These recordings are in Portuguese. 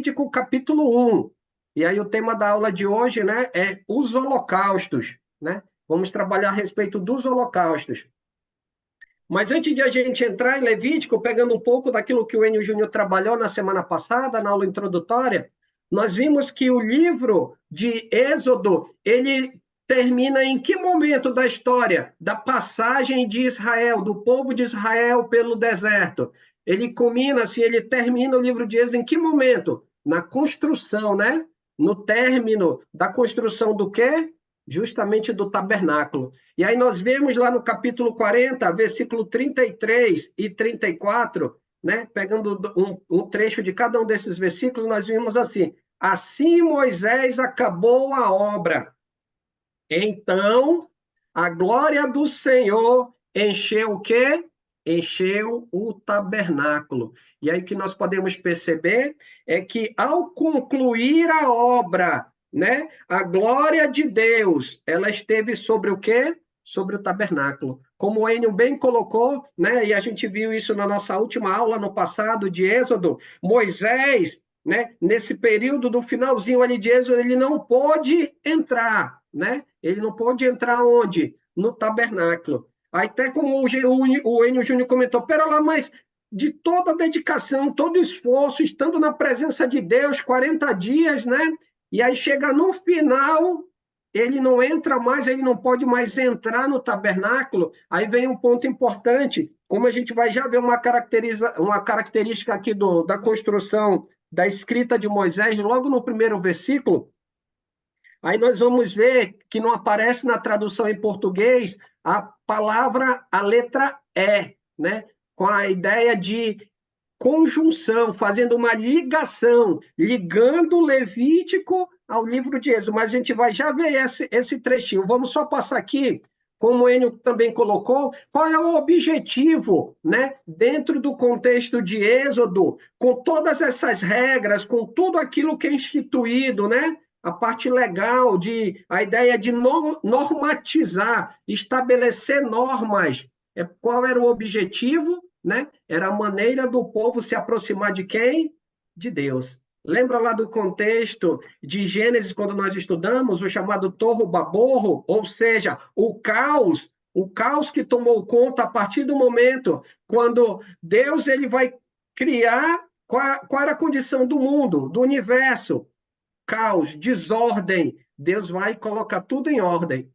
Levítico, capítulo 1. E aí o tema da aula de hoje, né, é os holocaustos, né? Vamos trabalhar a respeito dos holocaustos. Mas antes de a gente entrar em Levítico, pegando um pouco daquilo que o Enio Júnior trabalhou na semana passada, na aula introdutória, nós vimos que o livro de Êxodo, ele termina em que momento da história? Da passagem de Israel, do povo de Israel pelo deserto. Ele culmina-se, ele termina o livro de Êxodo em que momento? Na construção, né? No término da construção do quê? Justamente do tabernáculo. E aí nós vemos lá no capítulo 40, versículo 33 e 34, né? Pegando um trecho de cada um desses versículos, nós vimos assim: assim Moisés acabou a obra. Então, a glória do Senhor encheu o quê? Encheu o tabernáculo. E aí o que nós podemos perceber é que ao concluir a obra, né, a glória de Deus, ela esteve sobre o quê? Sobre o tabernáculo. Como o Enio bem colocou, né, e a gente viu isso na nossa última aula no passado de Êxodo, Moisés, né, nesse período do finalzinho ali de Êxodo, ele não pôde entrar, né? Ele não pôde entrar onde? No tabernáculo. Aí até como o Enio Júnior comentou, pera lá, mas de toda a dedicação, todo o esforço, estando na presença de Deus, 40 dias, né? E aí chega no final, ele não entra mais, ele não pode mais entrar no tabernáculo. Aí vem um ponto importante, como a gente vai já ver uma característica aqui da construção da escrita de Moisés, logo no primeiro versículo. Aí nós vamos ver que não aparece na tradução em português a palavra, a letra E, né? Com a ideia de conjunção, fazendo uma ligação, ligando o Levítico ao livro de Êxodo. Mas a gente vai já ver esse trechinho. Vamos só passar aqui, como o Enio também colocou, qual é o objetivo, né, dentro do contexto de Êxodo, com todas essas regras, com tudo aquilo que é instituído, né? A parte legal, a ideia de normatizar, estabelecer normas. Qual era o objetivo? Né? Era a maneira do povo se aproximar de quem? De Deus. Lembra lá do contexto de Gênesis, quando nós estudamos o chamado torro baborro, ou seja, o caos que tomou conta a partir do momento quando Deus ele vai criar qual era a condição do mundo, do universo? Caos, desordem. Deus vai colocar tudo em ordem.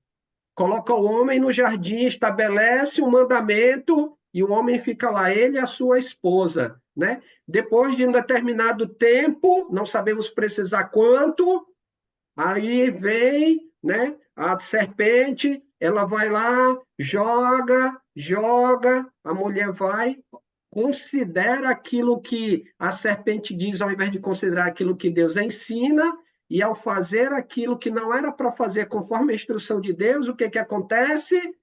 Coloca o homem no jardim, estabelece um mandamento e o homem fica lá, ele e a sua esposa, né? Depois de um determinado tempo, não sabemos precisar quanto, aí vem, né, a serpente, ela vai lá, joga, a mulher vai, considera aquilo que a serpente diz, ao invés de considerar aquilo que Deus ensina, e ao fazer aquilo que não era para fazer conforme a instrução de Deus, o que que acontece?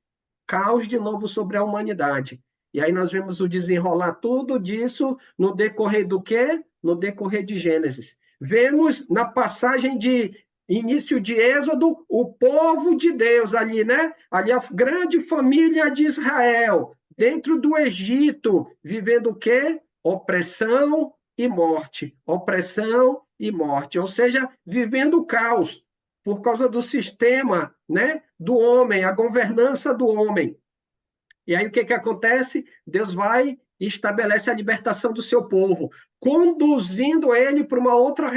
Caos de novo sobre a humanidade. E aí nós vemos o desenrolar tudo disso no decorrer do quê? No decorrer de Gênesis. Vemos na passagem de início de Êxodo o povo de Deus ali, né? Ali a grande família de Israel, dentro do Egito, vivendo o quê? Opressão e morte. Opressão e morte. Ou seja, vivendo o caos por causa do sistema, né, do homem, a governança do homem. E aí o que acontece? Deus vai e estabelece a libertação do seu povo, conduzindo ele para uma outra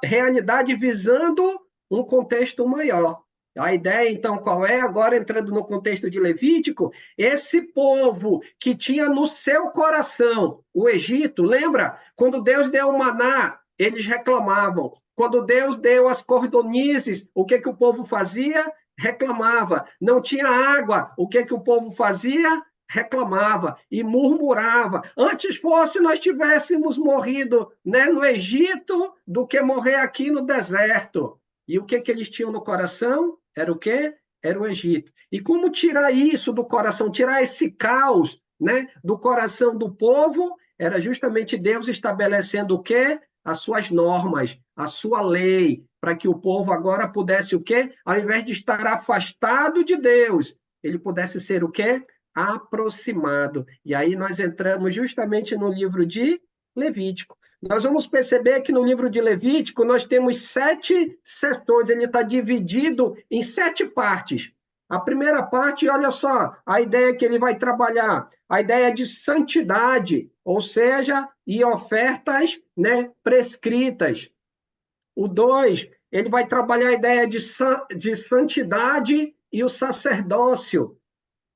realidade, visando um contexto maior. A ideia, então, qual é? Agora, entrando no contexto de Levítico, esse povo que tinha no seu coração o Egito, lembra? Quando Deus deu o maná, eles reclamavam. Quando Deus deu as cordonizes, o que o povo fazia? Reclamava. Não tinha água, o que o povo fazia? Reclamava e murmurava. Antes fosse nós tivéssemos morrido, né, no Egito do que morrer aqui no deserto. E o que eles tinham no coração? Era o quê? Era o Egito. E como tirar isso do coração, tirar esse caos, né, do coração do povo? Era justamente Deus estabelecendo o quê? As suas normas, a sua lei, para que o povo agora pudesse o quê? Ao invés de estar afastado de Deus, ele pudesse ser o quê? Aproximado. E aí nós entramos justamente no livro de Levítico. nós vamos perceber que no livro de Levítico nós temos 7 seções, ele está dividido em 7 partes. A primeira parte, olha só, a ideia que ele vai trabalhar, a ideia de santidade, ou seja, e ofertas, né, prescritas. O 2, ele vai trabalhar a ideia de santidade e o sacerdócio.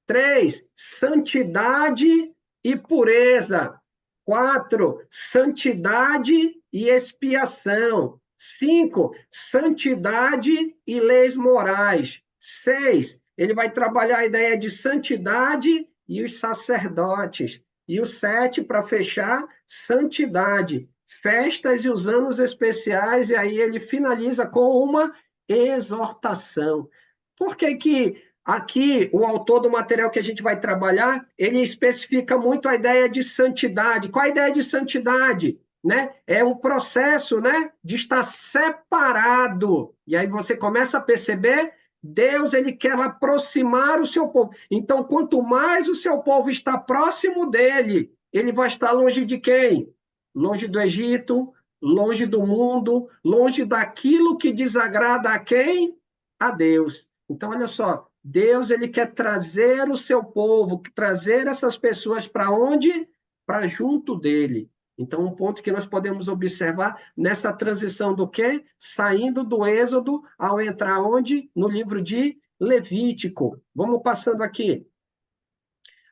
3, santidade e pureza. 4, santidade e expiação. 5, santidade e leis morais. 6, ele vai trabalhar a ideia de santidade e os sacerdotes. E o 7, para fechar, santidade, festas e os anos especiais, e aí ele finaliza com uma exortação. Por que que aqui o autor do material que a gente vai trabalhar, ele especifica muito a ideia de santidade? Qual a ideia de santidade? Né? É um processo, né, de estar separado. E aí você começa a perceber, Deus ele quer aproximar o seu povo. Então, quanto mais o seu povo está próximo dele, ele vai estar longe de quem? Longe do Egito, longe do mundo, longe daquilo que desagrada a quem? A Deus. Então, olha só, Deus ele quer trazer o seu povo, trazer essas pessoas para onde? Para junto dele. Então, um ponto que nós podemos observar nessa transição do quê? Saindo do Êxodo ao entrar onde? No livro de Levítico. Vamos passando aqui.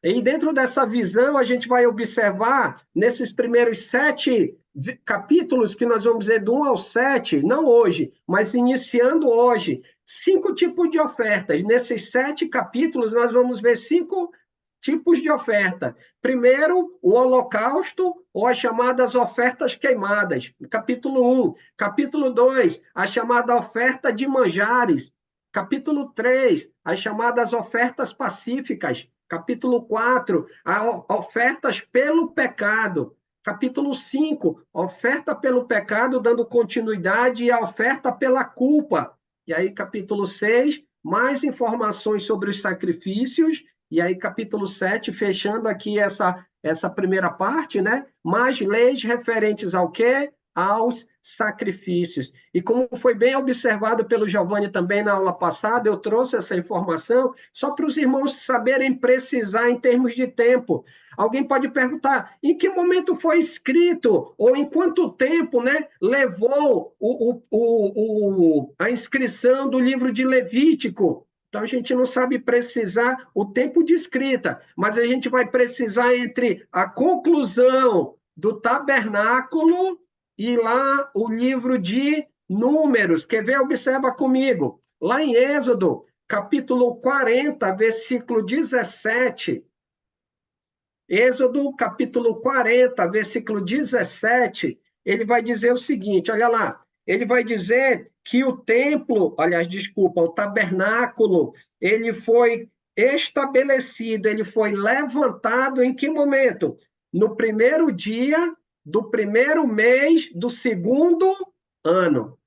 E dentro dessa visão, a gente vai observar, nesses primeiros 7 capítulos, que nós vamos ver do 1 ao 7, não hoje, mas iniciando hoje, 5 tipos de ofertas. Nesses 7 capítulos, nós vamos ver 5 tipos de oferta. Primeiro, o holocausto, ou as chamadas ofertas queimadas, capítulo 1. Capítulo 2, a chamada oferta de manjares. Capítulo 3, as chamadas ofertas pacíficas. Capítulo 4, ofertas pelo pecado. Capítulo 5, oferta pelo pecado, dando continuidade, e a oferta pela culpa. E aí, capítulo 6, mais informações sobre os sacrifícios. E aí, capítulo 7, fechando aqui essa primeira parte, né? Mais leis referentes ao quê? Aos sacrifícios. E como foi bem observado pelo Giovanni também na aula passada, eu trouxe essa informação só para os irmãos saberem precisar em termos de tempo. Alguém pode perguntar, em que momento foi escrito? Ou em quanto tempo, né, levou a inscrição do livro de Levítico? Então, a gente não sabe precisar o tempo de escrita, mas a gente vai precisar entre a conclusão do tabernáculo e lá o livro de Números. Quer ver? Observa comigo. Lá em Êxodo, capítulo 40, versículo 17. Êxodo, capítulo 40, versículo 17, ele vai dizer o seguinte, olha lá, ele vai dizer que o templo, aliás, desculpa, o tabernáculo, ele foi estabelecido, ele foi levantado em que momento? No primeiro dia do primeiro mês do segundo ano.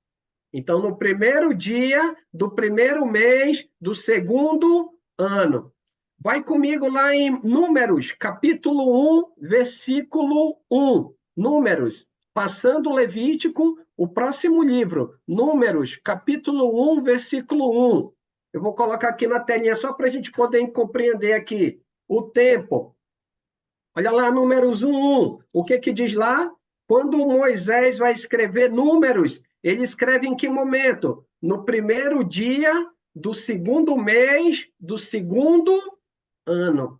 Então, no primeiro dia do primeiro mês do segundo ano. Vai comigo lá em Números, capítulo 1, versículo 1. Números, passando Levítico, o próximo livro. Números, capítulo 1, versículo 1. Eu vou colocar aqui na telinha só para a gente poder compreender aqui o tempo. Olha lá, Números 1. O que que diz lá? Quando Moisés vai escrever Números, ele escreve em que momento? No primeiro dia do segundo mês do segundo ano.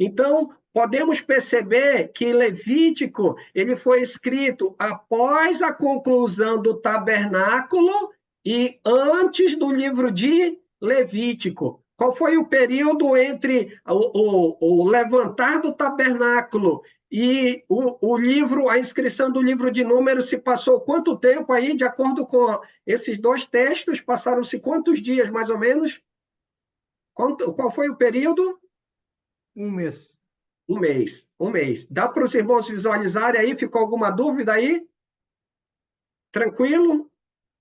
Então, podemos perceber que Levítico ele foi escrito após a conclusão do tabernáculo e antes do livro de Levítico. Qual foi o período entre o levantar do tabernáculo e o livro, a inscrição do livro de Números se passou quanto tempo aí? De acordo com esses 2 textos, passaram-se quantos dias, mais ou menos? Qual foi o período? 1 mês. 1 mês. 1 mês. Dá para os irmãos visualizarem aí? Ficou alguma dúvida aí? Tranquilo?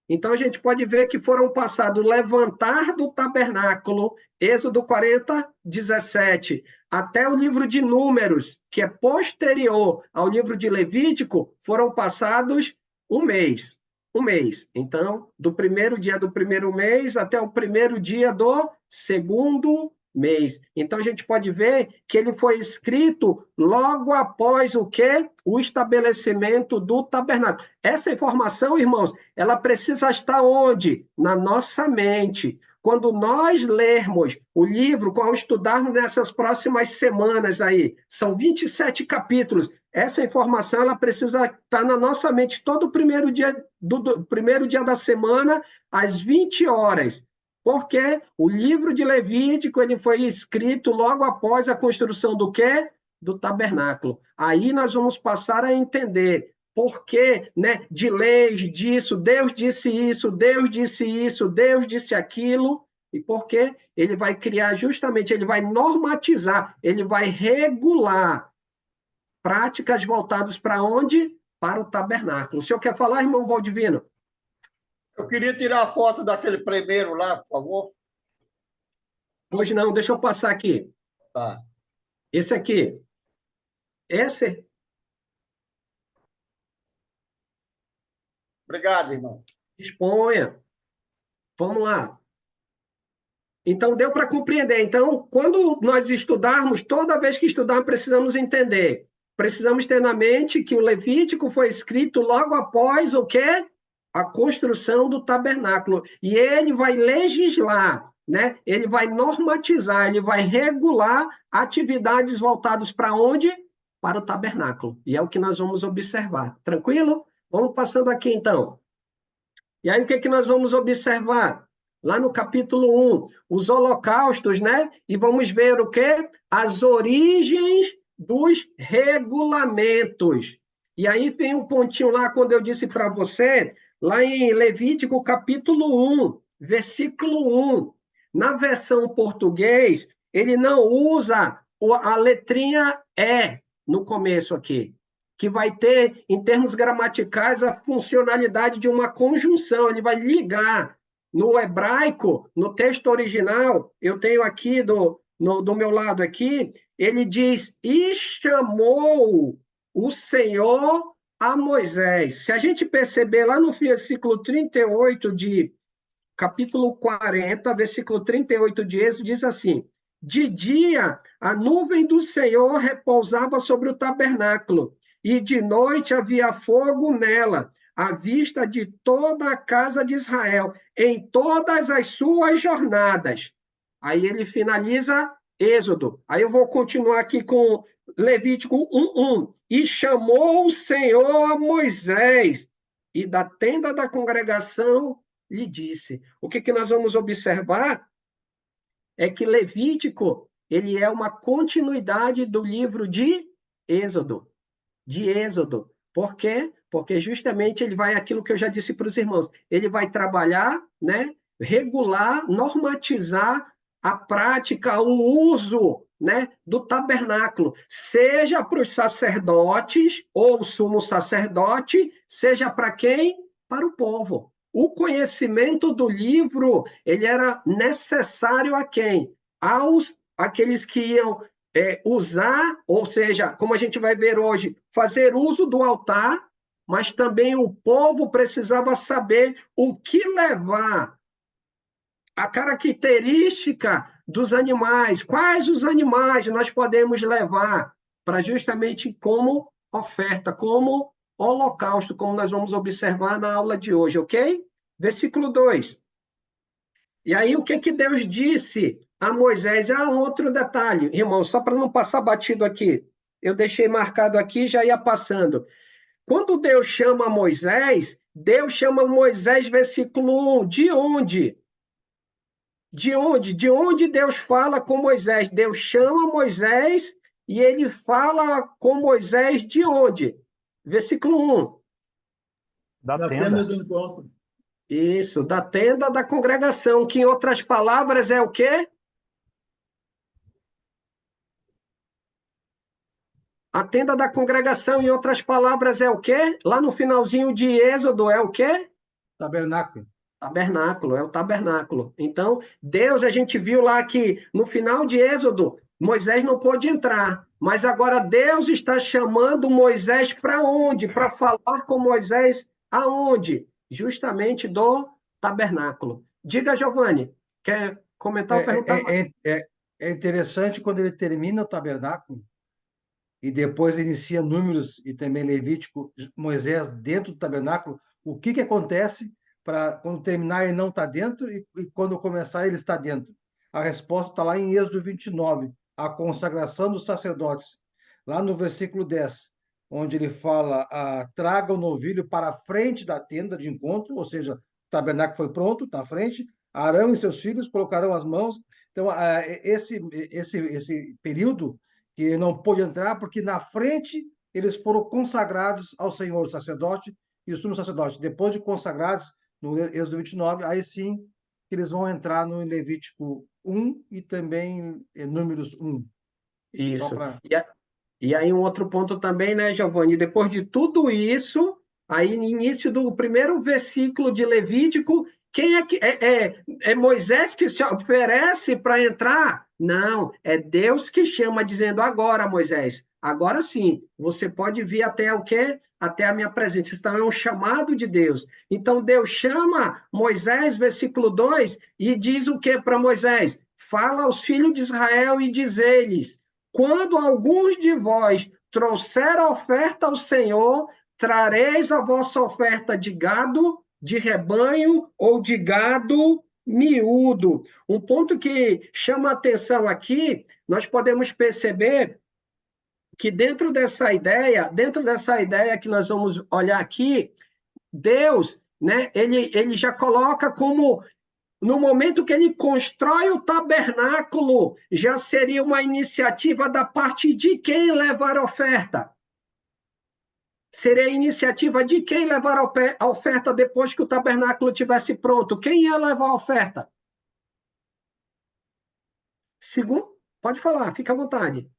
Então, a gente pode ver que foram passados o levantar do tabernáculo, Êxodo 40, 17, até o livro de Números, que é posterior ao livro de Levítico, foram passados um mês. Um mês. Então, do primeiro dia do primeiro mês até o primeiro dia do segundo mês. Então, a gente pode ver que ele foi escrito logo após o quê? O estabelecimento do tabernáculo. Essa informação, irmãos, ela precisa estar onde? Na nossa mente. Quando nós lermos o livro, quando estudarmos nessas próximas semanas aí, são 27 capítulos, essa informação ela precisa estar na nossa mente todo primeiro dia do primeiro dia da semana, às 20 horas. Porque o livro de Levítico ele foi escrito logo após a construção do quê? Do tabernáculo. Aí nós vamos passar a entender por que, né, de leis disso, Deus disse isso, Deus disse isso, Deus disse aquilo, e porque ele vai criar justamente, ele vai normatizar, ele vai regular práticas voltadas para onde? Para o tabernáculo. O senhor quer falar, irmão Valdivino? Eu queria tirar a foto daquele primeiro lá, por favor. Hoje não, deixa eu passar aqui. Tá. Esse aqui. Esse? Obrigado, irmão. Exponha. Vamos lá. Então, deu para compreender. Então, quando nós estudarmos, toda vez que estudarmos, precisamos entender. Precisamos ter na mente que o Levítico foi escrito logo após o quê? A construção do tabernáculo. E ele vai legislar, né? Ele vai normatizar, ele vai regular atividades voltadas para onde? Para o tabernáculo. E é o que nós vamos observar. Tranquilo? Vamos passando aqui, então. E aí, o que nós vamos observar? Lá no capítulo 1, os holocaustos, né? E vamos ver o quê? As origens dos regulamentos. E aí vem um pontinho lá, quando eu disse para você, lá em Levítico, capítulo 1, versículo 1. Na versão português, ele não usa a letrinha E no começo aqui, que vai ter, em termos gramaticais, a funcionalidade de uma conjunção. Ele vai ligar. No hebraico, no texto original, eu tenho aqui do meu lado aqui, ele diz, e chamou o Senhor a Moisés. Se a gente perceber lá no versículo 38 de capítulo 40, versículo 38 de Êxodo, diz assim, de dia a nuvem do Senhor repousava sobre o tabernáculo, e de noite havia fogo nela, à vista de toda a casa de Israel, em todas as suas jornadas. Aí ele finaliza Êxodo. Aí eu vou continuar aqui com Levítico 1:1. E chamou o Senhor a Moisés, e da tenda da congregação lhe disse. O que nós vamos observar é que Levítico ele é uma continuidade do livro de Êxodo. De Êxodo. Por quê? Porque justamente ele vai, aquilo que eu já disse para os irmãos, ele vai trabalhar, né, regular, normatizar a prática, o uso, né, do tabernáculo, seja para os sacerdotes ou o sumo sacerdote, seja para quem? Para o povo. O conhecimento do livro, ele era necessário a quem? Aqueles que iam usar, ou seja, como a gente vai ver hoje, fazer uso do altar, mas também o povo precisava saber o que levar, a característica dos animais, quais os animais nós podemos levar para justamente como oferta, como holocausto, como nós vamos observar na aula de hoje, ok? Versículo 2. E aí, o que Deus disse a Moisés? Um outro detalhe, irmão, só para não passar batido aqui. Eu deixei marcado aqui, já ia passando. Quando Deus chama Moisés, versículo 1, de onde? De onde? De onde Deus fala com Moisés? Deus chama Moisés e ele fala com Moisés de onde? Versículo 1. Da tenda do encontro. Isso, da tenda da congregação, que em outras palavras é o quê? A tenda da congregação, em outras palavras, é o quê? Lá no finalzinho de Êxodo, é o quê? tabernáculo. Tabernáculo, é o tabernáculo. Então, Deus, a gente viu lá que no final de Êxodo, Moisés não pôde entrar, mas agora Deus está chamando Moisés para onde? Para falar com Moisés aonde? Justamente do tabernáculo. Diga, Giovanni, quer comentar ou perguntar? É interessante quando ele termina o tabernáculo e depois inicia Números e também Levítico, Moisés dentro do tabernáculo, o que acontece para quando terminar ele não está dentro e quando começar ele está dentro? A resposta está lá em Êxodo 29, a consagração dos sacerdotes, lá no versículo 10, onde ele fala, traga o novilho para a frente da tenda de encontro, ou seja, o tabernáculo foi pronto, está à frente, Arão e seus filhos colocarão as mãos. Então, esse período que não pôde entrar, porque na frente eles foram consagrados ao Senhor, o sacerdote e o sumo sacerdote. Depois de consagrados, no Êxodo 29, aí sim eles vão entrar no Levítico 1 e também em Números 1. Isso. E aí um outro ponto também, né, Giovanni? Depois de tudo isso, aí no início do primeiro versículo de Levítico, quem é que é Moisés que se oferece para entrar? Não, é Deus que chama, dizendo agora, Moisés, agora sim, você pode vir até o quê? Até a minha presença. Então é um chamado de Deus. Então Deus chama Moisés, versículo 2, e diz o que para Moisés? Fala aos filhos de Israel e diz eles: quando alguns de vós trouxer a oferta ao Senhor, trareis a vossa oferta de gado, de rebanho ou de gado miúdo. Um ponto que chama a atenção aqui, nós podemos perceber que dentro dessa ideia que nós vamos olhar aqui, Deus, né, ele já coloca como no momento que ele constrói o tabernáculo, já seria uma iniciativa da parte de quem levar a oferta? Seria a iniciativa de quem levar a oferta depois que o tabernáculo estivesse pronto? Quem ia levar a oferta? Segundo, pode falar, fica à vontade.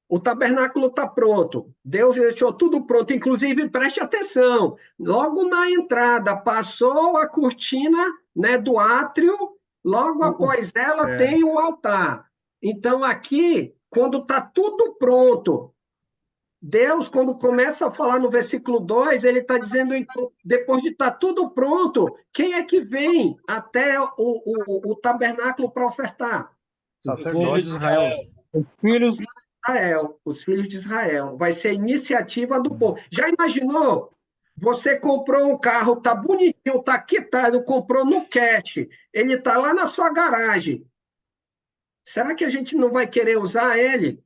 O tabernáculo está pronto. Deus deixou tudo pronto. Inclusive, preste atenção. Logo na entrada, passou a cortina, né, do átrio. Logo após ela tem o altar. Então, aqui, quando está tudo pronto, Deus, quando começa a falar no versículo 2, ele está dizendo, então, depois de estar tudo pronto, quem é que vem até o tabernáculo para ofertar? Sacerdote de Israel. Os filhos Israel, os filhos de Israel. Vai ser iniciativa do povo. Já imaginou? Você comprou um carro, tá bonitinho, tá quitado, comprou no cash, ele tá lá na sua garagem. Será que a gente não vai querer usar ele?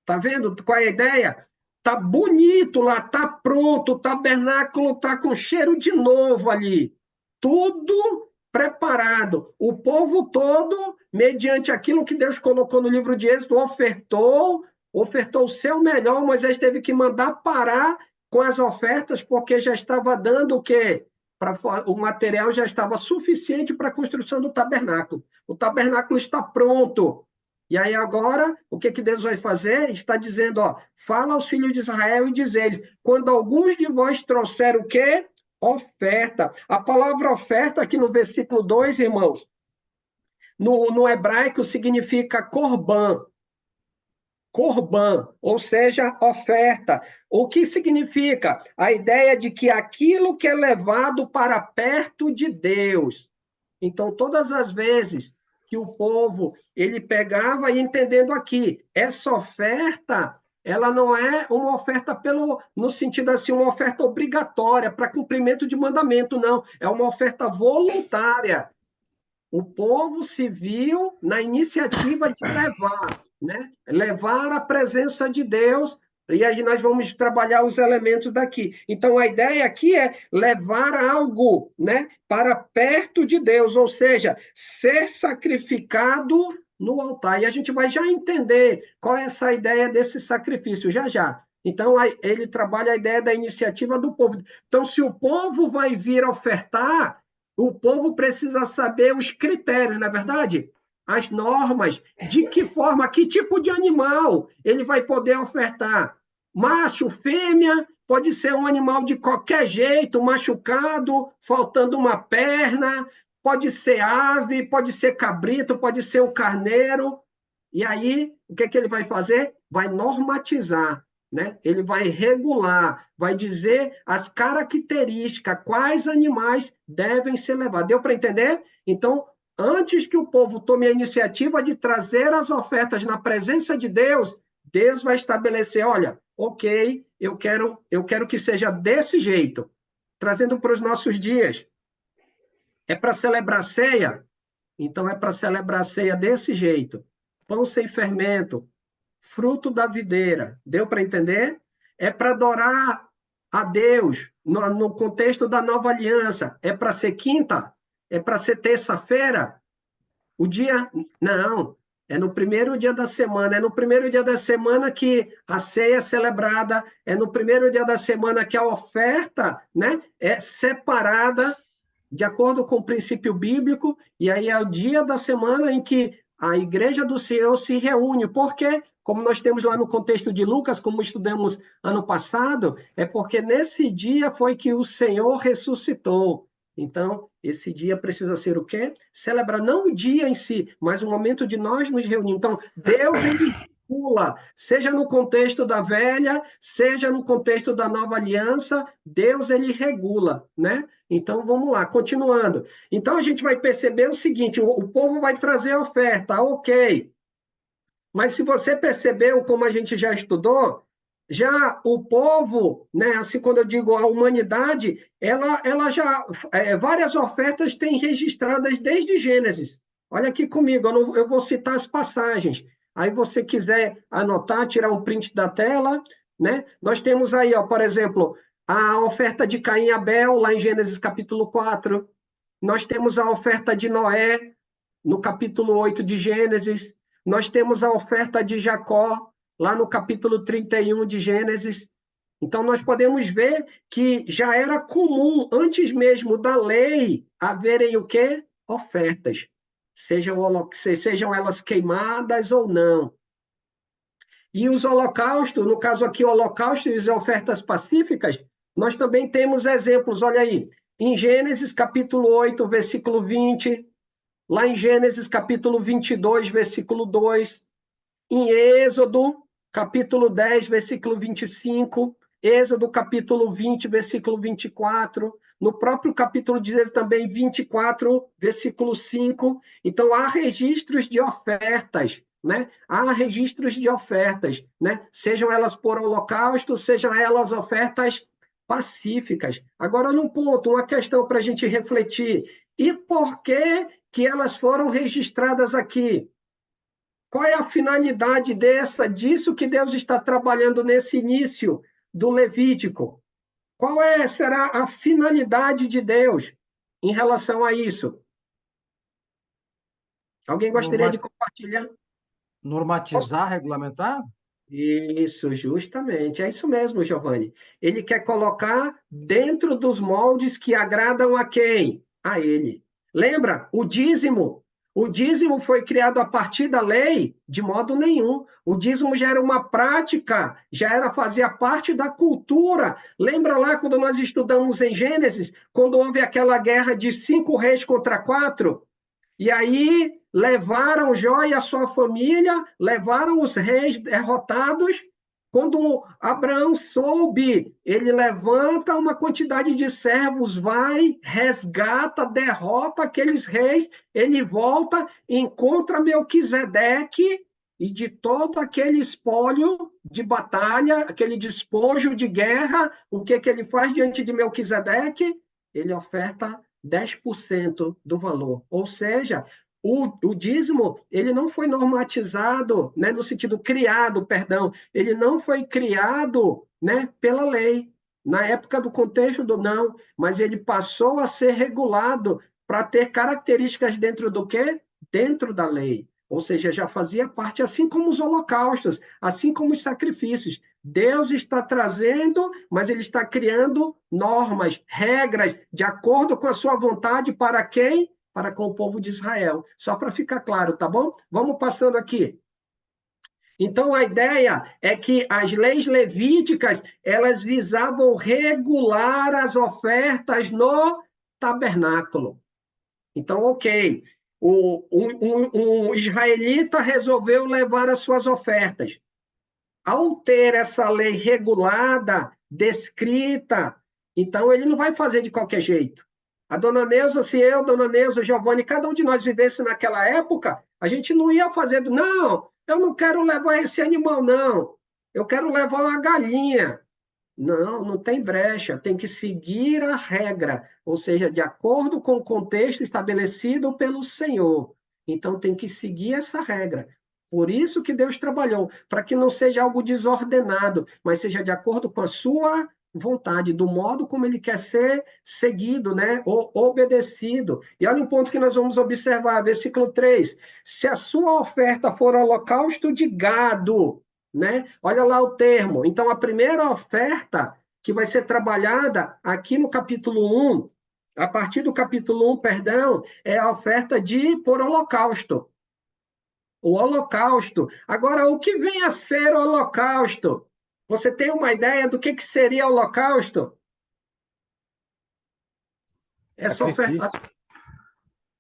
Tá vendo qual é a ideia? Tá bonito lá, tá pronto, o tabernáculo tá com cheiro de novo ali. Tudo preparado. O povo todo, mediante aquilo que Deus colocou no livro de Êxodo, ofertou o seu melhor. Moisés teve que mandar parar com as ofertas, porque já estava dando o quê? O material já estava suficiente para a construção do tabernáculo. O tabernáculo está pronto. E aí agora, o que Deus vai fazer? Está dizendo, fala aos filhos de Israel e diz eles, quando alguns de vós trouxeram o quê? Oferta. A palavra oferta aqui no versículo 2, irmãos, no hebraico significa korban. Korban, ou seja, oferta. O que significa? A ideia de que aquilo que é levado para perto de Deus. Então, todas as vezes que o povo, ele pegava e entendendo aqui, essa oferta, ela não é uma oferta no sentido assim, uma oferta obrigatória para cumprimento de mandamento, não. É uma oferta voluntária. O povo se viu na iniciativa de levar, né? Levar a presença de Deus, e aí nós vamos trabalhar os elementos daqui. Então, a ideia aqui é levar algo, né, para perto de Deus, ou seja, ser sacrificado no altar. E a gente vai já entender qual é essa ideia desse sacrifício, já já. Então, ele trabalha a ideia da iniciativa do povo. Então, se o povo vai vir ofertar, o povo precisa saber os critérios, não é verdade? As normas, de que forma, que tipo de animal ele vai poder ofertar. macho, fêmea, pode ser um animal de qualquer jeito, machucado, faltando uma perna, pode ser ave, pode ser cabrito, pode ser o carneiro. E aí, o que é que ele vai fazer? Vai normatizar, né? Ele vai regular, vai dizer as características, quais animais devem ser levados. Deu para entender? Então, antes que o povo tome a iniciativa de trazer as ofertas na presença de Deus, Deus vai estabelecer, olha, ok, eu quero que seja desse jeito. Trazendo para os nossos dias. É para celebrar ceia? Então é para celebrar ceia desse jeito. Pão sem fermento, fruto da videira. Deu para entender? É para adorar a Deus no contexto da nova aliança. É para ser quinta? É para ser terça-feira? O dia. Não. É no primeiro dia da semana. É no primeiro dia da semana que a ceia é celebrada. É no primeiro dia da semana que a oferta, né, é separada de acordo com o princípio bíblico, e aí é o dia da semana em que a igreja do Senhor se reúne. Por quê? Como nós temos lá no contexto de Lucas, como estudamos ano passado, é porque nesse dia foi que o Senhor ressuscitou. Então, esse dia precisa ser o quê? Celebrar não o dia em si, mas o momento de nós nos reunir. Então, Deus, ele regula, seja no contexto da velha, seja no contexto da nova aliança, Deus, ele regula, né? Então, vamos lá, continuando. Então, a gente vai perceber o seguinte, o povo vai trazer a oferta, ok. Mas se você percebeu, como a gente já estudou, já o povo, né, assim, quando eu digo a humanidade, ela já, várias ofertas têm registradas desde Gênesis. Olha aqui comigo, eu vou citar as passagens. Aí você quiser anotar, tirar um print da tela, né? Nós temos aí, ó, por exemplo, a oferta de Caim e Abel, lá em Gênesis capítulo 4. Nós temos a oferta de Noé, no capítulo 8 de Gênesis. Nós temos a oferta de Jacó, lá no capítulo 31 de Gênesis. Então, nós podemos ver que já era comum, antes mesmo da lei, haverem o quê? Ofertas. Sejam elas queimadas ou não. E os holocaustos, no caso aqui, o holocausto e as ofertas pacíficas, nós também temos exemplos, olha aí, em Gênesis capítulo 8, versículo 20, lá em Gênesis capítulo 22, versículo 2, em Êxodo capítulo 10, versículo 25, Êxodo capítulo 20, versículo 24, no próprio capítulo diz também 24, versículo 5. Então, há registros de ofertas, né? Há registros de ofertas, né? Sejam elas por holocausto, sejam elas ofertas pacíficas. Agora, num ponto, uma questão para a gente refletir. E por que elas foram registradas aqui? Qual é a finalidade disso que Deus está trabalhando nesse início do Levítico? Será a finalidade de Deus em relação a isso? Alguém gostaria de compartilhar? Normatizar, regulamentar? Isso, justamente. É isso mesmo, Giovanni. Ele quer colocar dentro dos moldes que agradam a quem? A ele. Lembra? O dízimo. O dízimo foi criado a partir da lei? De modo nenhum. O dízimo já era uma prática, fazia parte da cultura. Lembra lá quando nós estudamos em Gênesis, quando houve aquela guerra de 5 reis contra 4? E aí levaram Jó e a sua família, levaram os reis derrotados. Quando Abraão soube, ele levanta uma quantidade de servos, vai, resgata, derrota aqueles reis, ele volta, encontra Melquisedeque, e de todo aquele espólio de batalha, aquele despojo de guerra, o que ele faz diante de Melquisedeque? Ele oferta 10% do valor. Ou seja, o dízimo, ele não foi normatizado, né, no sentido criado, perdão, ele não foi criado, né, pela lei. Na época do contexto do não, mas ele passou a ser regulado para ter características dentro do quê? Dentro da lei. Ou seja, já fazia parte, assim como os holocaustos, assim como os sacrifícios. Deus está trazendo, mas ele está criando normas, regras, de acordo com a sua vontade, para quem? Para com o povo de Israel. Só para ficar claro, tá bom? Vamos passando aqui. Então, a ideia é que as leis levíticas, elas visavam regular as ofertas no tabernáculo. Então, ok, um israelita resolveu levar as suas ofertas. Ao ter essa lei regulada, descrita, então ele não vai fazer de qualquer jeito. A dona Neuza, se eu, dona Neuza, Giovanni, cada um de nós vivesse naquela época, a gente não ia fazer, não, eu não quero levar esse animal, não. Eu quero levar uma galinha. Não, não tem brecha, tem que seguir a regra, ou seja, de acordo com o contexto estabelecido pelo Senhor. Então tem que seguir essa regra. Por isso que Deus trabalhou, para que não seja algo desordenado, mas seja de acordo com a sua vontade, do modo como ele quer ser seguido, né, ou obedecido. E olha um ponto que nós vamos observar, versículo 3. Se a sua oferta for holocausto de gado, né? Olha lá o termo. Então, a primeira oferta que vai ser trabalhada aqui no capítulo 1, a partir do capítulo 1, perdão, é a oferta por holocausto. O holocausto. Agora, o que vem a ser o holocausto? Você tem uma ideia do que seria o holocausto? Essa oferta.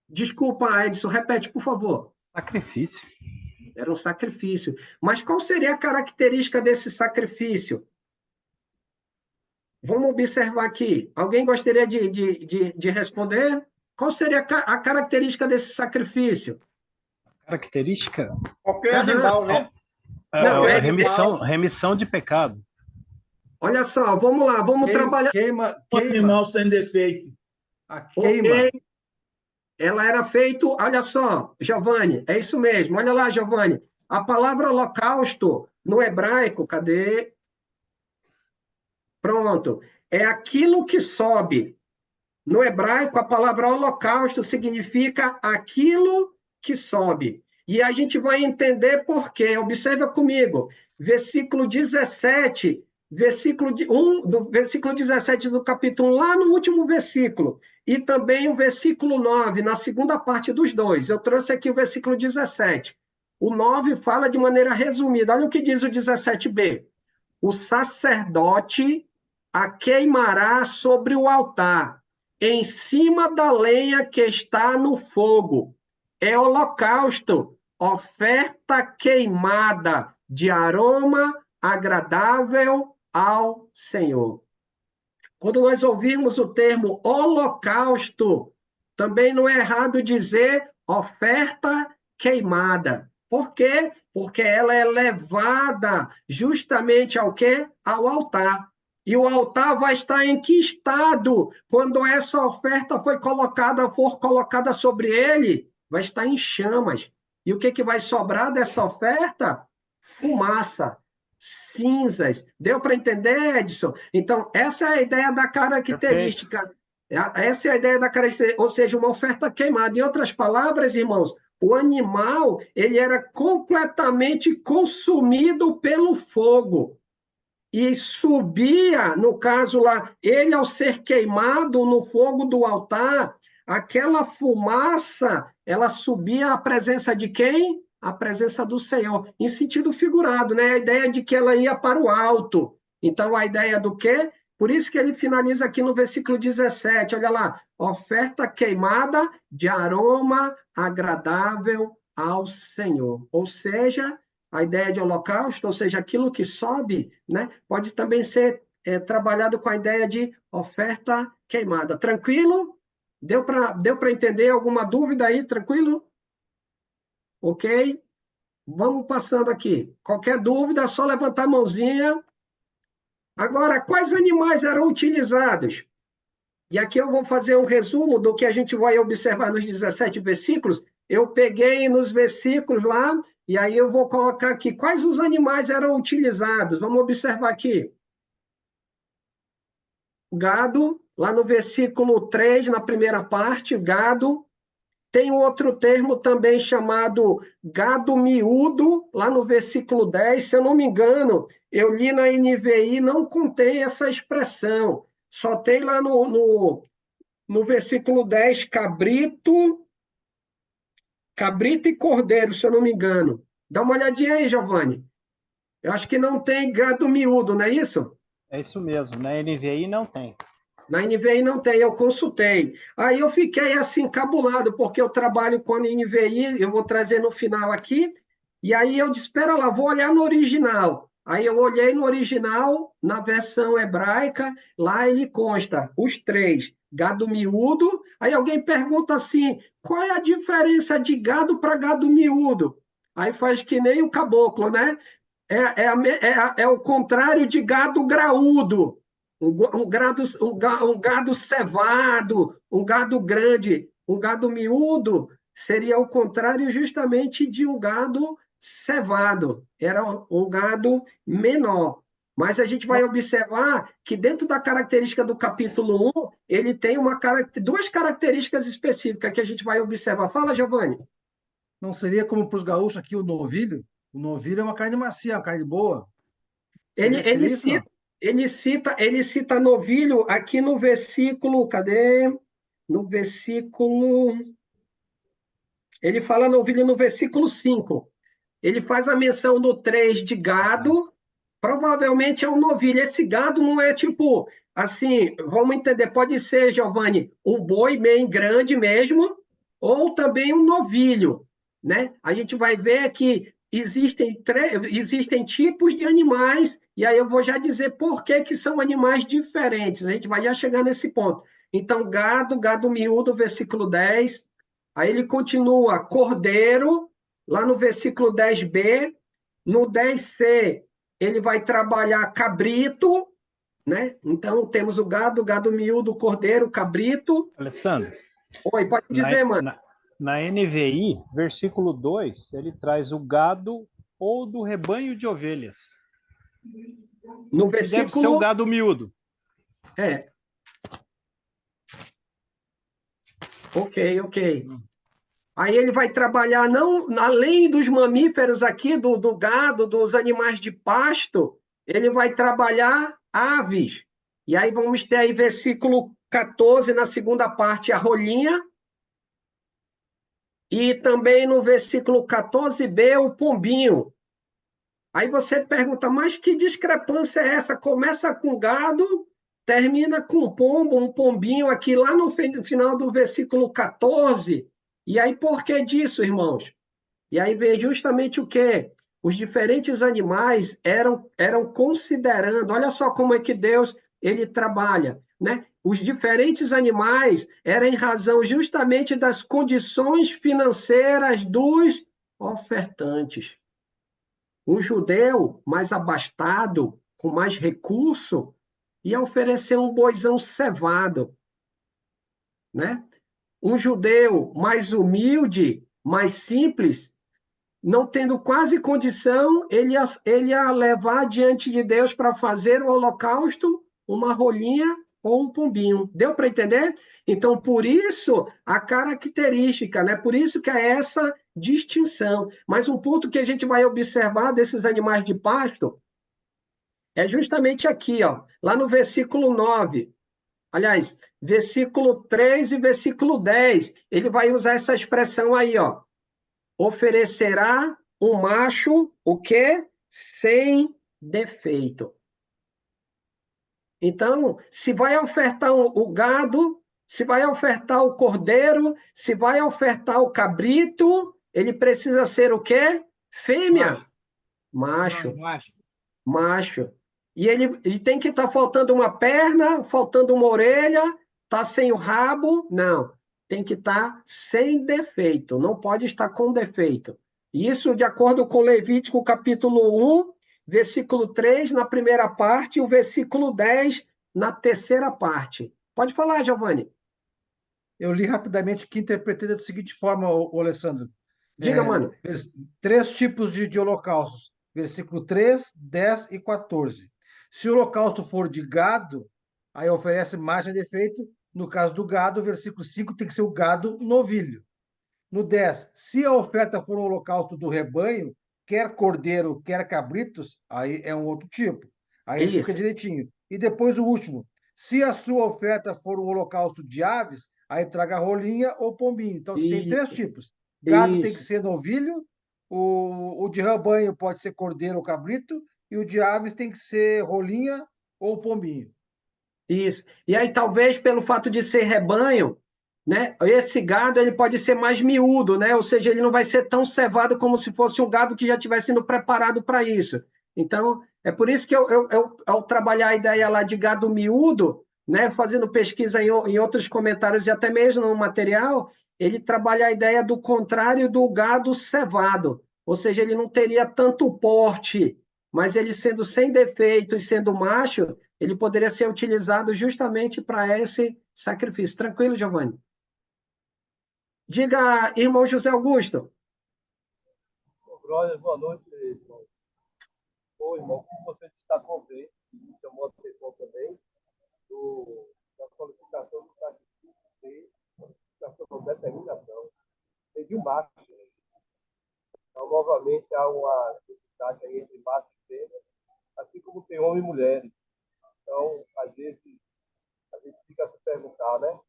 Desculpa, Edson, repete, por favor. Sacrifício. Era um sacrifício. Mas qual seria a característica desse sacrifício? Vamos observar aqui. Alguém gostaria de responder? Qual seria a característica desse sacrifício? Característica? Qualquer animal, né? Não, é remissão de pecado. Olha só, vamos lá, vamos trabalhar. Queima. Animal sem defeito. A queima. Okay. Ela era feito, olha só, Giovanni, é isso mesmo. Olha lá, Giovanni. A palavra holocausto no hebraico, cadê? Pronto. É aquilo que sobe. No hebraico, a palavra holocausto significa aquilo que sobe. E a gente vai entender por quê. Observa comigo. Versículo 17, do versículo 17 do capítulo 1, lá no último versículo. E também o versículo 9, na segunda parte dos dois. Eu trouxe aqui o versículo 17. O 9 fala de maneira resumida. Olha o que diz o 17b. O sacerdote a queimará sobre o altar, em cima da lenha que está no fogo. É holocausto, oferta queimada de aroma agradável ao Senhor. Quando nós ouvirmos o termo holocausto, também não é errado dizer oferta queimada. Por quê? Porque ela é levada justamente ao quê? Ao altar. E o altar vai estar em que estado? Quando essa oferta for colocada sobre ele, vai estar em chamas. E o que vai sobrar dessa oferta? Fumaça, cinzas. Deu para entender, Edson? Então, essa é a ideia da característica. Perfeito. Essa é a ideia da característica, ou seja, uma oferta queimada. Em outras palavras, irmãos, o animal ele era completamente consumido pelo fogo. E subia, no caso lá, ele ao ser queimado no fogo do altar, aquela fumaça, ela subia à presença de quem? A presença do Senhor, em sentido figurado, né? A ideia de que ela ia para o alto. Então, a ideia do quê? Por isso que ele finaliza aqui no versículo 17, olha lá, oferta queimada de aroma agradável ao Senhor. Ou seja, a ideia de holocausto, ou seja, aquilo que sobe, né, pode também ser trabalhado com a ideia de oferta queimada. Tranquilo? Deu para entender? Alguma dúvida aí? Tranquilo? Ok? Vamos passando aqui. Qualquer dúvida, é só levantar a mãozinha. Agora, quais animais eram utilizados? E aqui eu vou fazer um resumo do que a gente vai observar nos 17 versículos. Eu peguei nos versículos lá, e aí eu vou colocar aqui quais os animais eram utilizados. Vamos observar aqui. O gado, lá no versículo 3, na primeira parte, gado. Tem um outro termo também chamado gado miúdo, lá no versículo 10. Se eu não me engano, eu li na NVI, não contém essa expressão. Só tem lá no versículo 10, cabrito e cordeiro, se eu não me engano. Dá uma olhadinha aí, Giovanni. Eu acho que não tem gado miúdo, não é isso? É isso mesmo. Na NVI não tem. Na NVI não tem, eu consultei. Aí eu fiquei assim, encabulado, porque eu trabalho com a NVI, eu vou trazer no final aqui, e aí eu disse, espera lá, vou olhar no original. Aí eu olhei no original, na versão hebraica, lá ele consta, os três, gado miúdo. Aí alguém pergunta assim, qual é a diferença de gado para gado miúdo? Aí faz que nem o caboclo, né? É o contrário de gado graúdo. Um gado cevado, um gado grande, um gado miúdo seria o contrário justamente de um gado cevado. Era um gado menor. Mas a gente vai observar que dentro da característica do capítulo 1, ele tem duas características específicas que a gente vai observar. Fala, Giovanni. Não seria como para os gaúchos aqui o novilho? O novilho é uma carne macia, uma carne boa. Ele, Seria ele isso, não? cita, ele cita novilho aqui no versículo, cadê? No versículo. Ele fala novilho no versículo 5. Ele faz a menção no 3 de gado, provavelmente é um novilho. Esse gado não é tipo, assim, vamos entender, pode ser, Giovanni, um boi bem grande mesmo, ou também um novilho, né? A gente vai ver que existem tipos de animais, e aí eu vou já dizer por que que são animais diferentes. A gente vai já chegar nesse ponto. Então, gado miúdo, versículo 10. Aí ele continua, cordeiro, lá no versículo 10b. No 10c, ele vai trabalhar cabrito, né? Então, temos o gado miúdo, cordeiro, cabrito. Alessandro, Oi, pode na, dizer, mano. na NVI, versículo 2, ele traz o gado ou do rebanho de ovelhas, No que deve ser o versículo. gado miúdo. É. Ok. Aí ele vai trabalhar, não além dos mamíferos aqui, do gado, dos animais de pasto, ele vai trabalhar aves. E aí vamos ter aí versículo 14, na segunda parte, a rolinha. E também no versículo 14b, o pombinho. Aí você pergunta, mas que discrepância é essa? Começa com gado, termina com pombo, um pombinho aqui lá no final do versículo 14. E aí, por que disso, irmãos? E aí vem justamente o quê? Os diferentes animais eram considerando, olha só como é que Deus ele trabalha, né? Os diferentes animais eram em razão justamente das condições financeiras dos ofertantes. Um judeu mais abastado, com mais recurso, ia oferecer um boizão cevado, né? Um judeu mais humilde, mais simples, não tendo quase condição, ele ia levar diante de Deus para fazer o holocausto uma rolinha ou um pombinho. Deu para entender? Então, por isso a característica, né? Por isso que é essa distinção. Mas um ponto que a gente vai observar desses animais de pasto é justamente aqui, ó, lá no versículo 9. Aliás, versículo 3 e versículo 10. Ele vai usar essa expressão aí, ó. Oferecerá um macho, o quê? Sem defeito. Então, se vai ofertar o gado, se vai ofertar o cordeiro, se vai ofertar o cabrito, ele precisa ser o quê? Fêmea? Macho. Não, macho. Macho. E ele tem que estar faltando uma perna, faltando uma orelha, tá sem o rabo? Não. Tem que estar sem defeito, não pode estar com defeito. Isso de acordo com Levítico capítulo 1, versículo 3 na primeira parte e o versículo 10 na terceira parte. Pode falar, Giovanni. Eu li rapidamente que interpretei da seguinte forma, Alessandro. Diga, mano. Três tipos de holocaustos, versículo 3, 10 e 14. Se o holocausto for de gado, aí oferece mais sem defeito. No caso do gado, versículo 5 tem que ser o gado novilho. No 10, se a oferta for um holocausto do rebanho, quer cordeiro, quer cabritos, aí é um outro tipo. Aí ele explica Isso. direitinho. E depois o último, se a sua oferta for um holocausto de aves, aí traga rolinha ou pombinho. Então tem três Isso. tipos. Gado tem que Isso. ser novilho, O de rebanho pode ser cordeiro ou cabrito, e o de aves tem que ser rolinha ou pombinho. Isso. E aí, talvez, pelo fato de ser rebanho, né, esse gado ele pode ser mais miúdo, né? Ou seja, ele não vai ser tão cevado como se fosse um gado que já tivesse sido preparado para isso. Então, é por isso que ao trabalhar a ideia lá de gado miúdo, né, fazendo pesquisa em outros comentários e até mesmo no material, ele trabalha a ideia do contrário do gado cevado. Ou seja, ele não teria tanto porte, mas ele sendo sem defeito e sendo macho, ele poderia ser utilizado justamente para esse sacrifício. Tranquilo, Giovanni? Diga, irmão José Augusto. Glória, boa noite, irmão. Ô, irmão, como você destacou bem, e me chamou a atenção também, da solicitação do sacrifício ser solicitação de determinação. Tem de um macho. Né? Então, novamente, há uma destaque aí entre macho e fêmea, assim como tem homens e mulheres. Então, às vezes, a gente fica a se perguntar, né?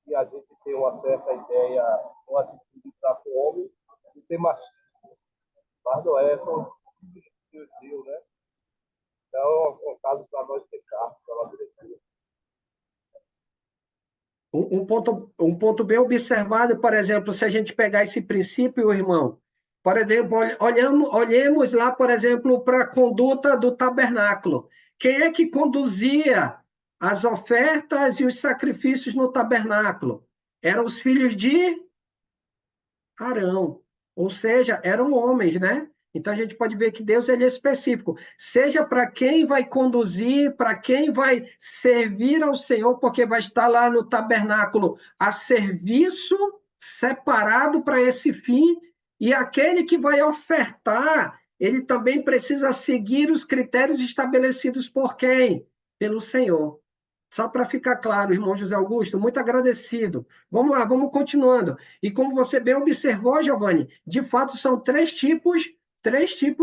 E a gente tem uma certa ideia, uma atitude para com o homem de ser machista. Mas não é, são Deus, né? Então, é um caso para nós pensarmos, para amadurecer. Um ponto bem observado, por exemplo, se a gente pegar esse princípio, irmão, por exemplo, olhemos lá, por exemplo, para a conduta do tabernáculo. Quem é que conduzia as ofertas e os sacrifícios no tabernáculo? Eram os filhos de Arão, ou seja, eram homens, né? Então a gente pode ver que Deus ele é específico, seja para quem vai conduzir, para quem vai servir ao Senhor, porque vai estar lá no tabernáculo a serviço separado para esse fim, e aquele que vai ofertar, ele também precisa seguir os critérios estabelecidos por quem? Pelo Senhor. Só para ficar claro, irmão José Augusto, muito agradecido. Vamos lá, vamos continuando. E como você bem observou, Giovanni, de fato são três tipos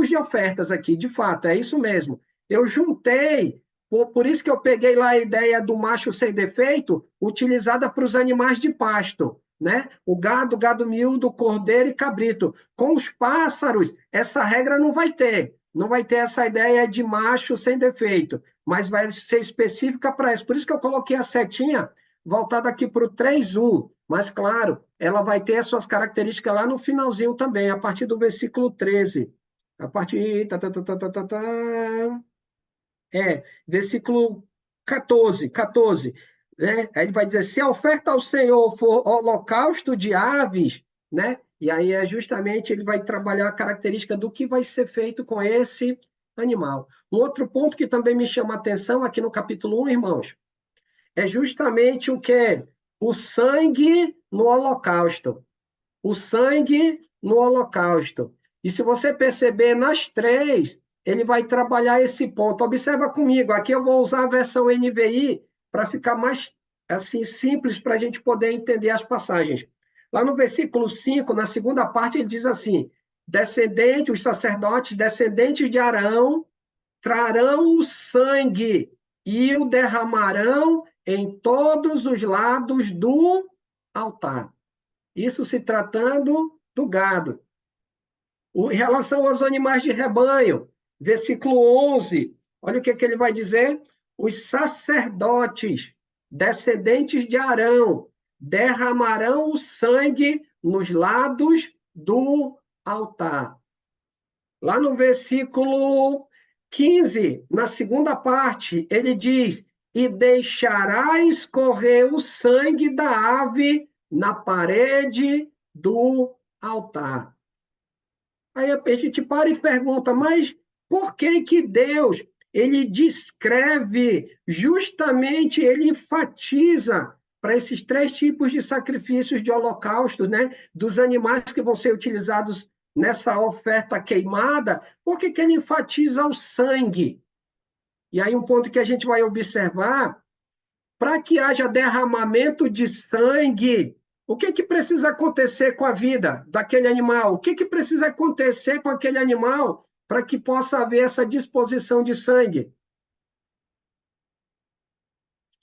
de ofertas aqui, de fato, é isso mesmo. Eu juntei, por isso que eu peguei lá a ideia do macho sem defeito, utilizada para os animais de pasto, né? O gado miúdo, cordeiro e cabrito. Com os pássaros, essa regra não vai ter. Não vai ter essa ideia de macho sem defeito, mas vai ser específica para isso. Por isso que eu coloquei a setinha voltada aqui para o 3.1. Mas, claro, ela vai ter as suas características lá no finalzinho também, a partir do versículo 13. A partir. Versículo 14. Né? Aí ele vai dizer: se a oferta ao Senhor for holocausto de aves, né? E aí é justamente ele vai trabalhar a característica do que vai ser feito com esse animal. Um outro ponto que também me chama a atenção aqui no capítulo 1, irmãos, é justamente o que? O sangue no holocausto. O sangue no holocausto. E se você perceber nas três, ele vai trabalhar esse ponto. Observa comigo, aqui eu vou usar a versão NVI para ficar mais assim simples para a gente poder entender as passagens. Lá no versículo 5, na segunda parte, ele diz assim: descendentes, os sacerdotes, descendentes de Arão, trarão o sangue e o derramarão em todos os lados do altar. Isso se tratando do gado. Em relação aos animais de rebanho, versículo 11, olha o que ele vai dizer: os sacerdotes, descendentes de Arão, derramarão o sangue nos lados do altar. Lá no versículo 15, na segunda parte, ele diz: e deixarás correr o sangue da ave na parede do altar. Aí a gente para e pergunta, mas por que que Deus, ele descreve, justamente ele enfatiza para esses três tipos de sacrifícios de holocausto, né, dos animais que vão ser utilizados nessa oferta queimada, por que que ele enfatiza o sangue? E aí um ponto que a gente vai observar, para que haja derramamento de sangue, o que que precisa acontecer com a vida daquele animal? O que que precisa acontecer com aquele animal para que possa haver essa disposição de sangue?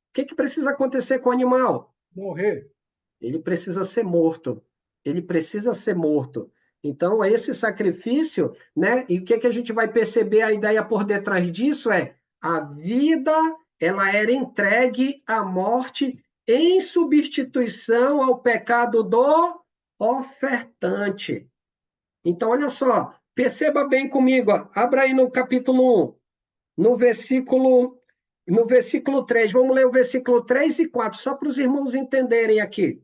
O que que precisa acontecer com o animal? Morrer. Ele precisa ser morto. Ele precisa ser morto. Então, esse sacrifício, né? E o que a gente vai perceber, a ideia por detrás disso é a vida, ela era entregue à morte em substituição ao pecado do ofertante. Então, olha só, perceba bem comigo, ó. Abra aí no capítulo 1, no versículo 3. Vamos ler o versículo 3 e 4, só para os irmãos entenderem aqui.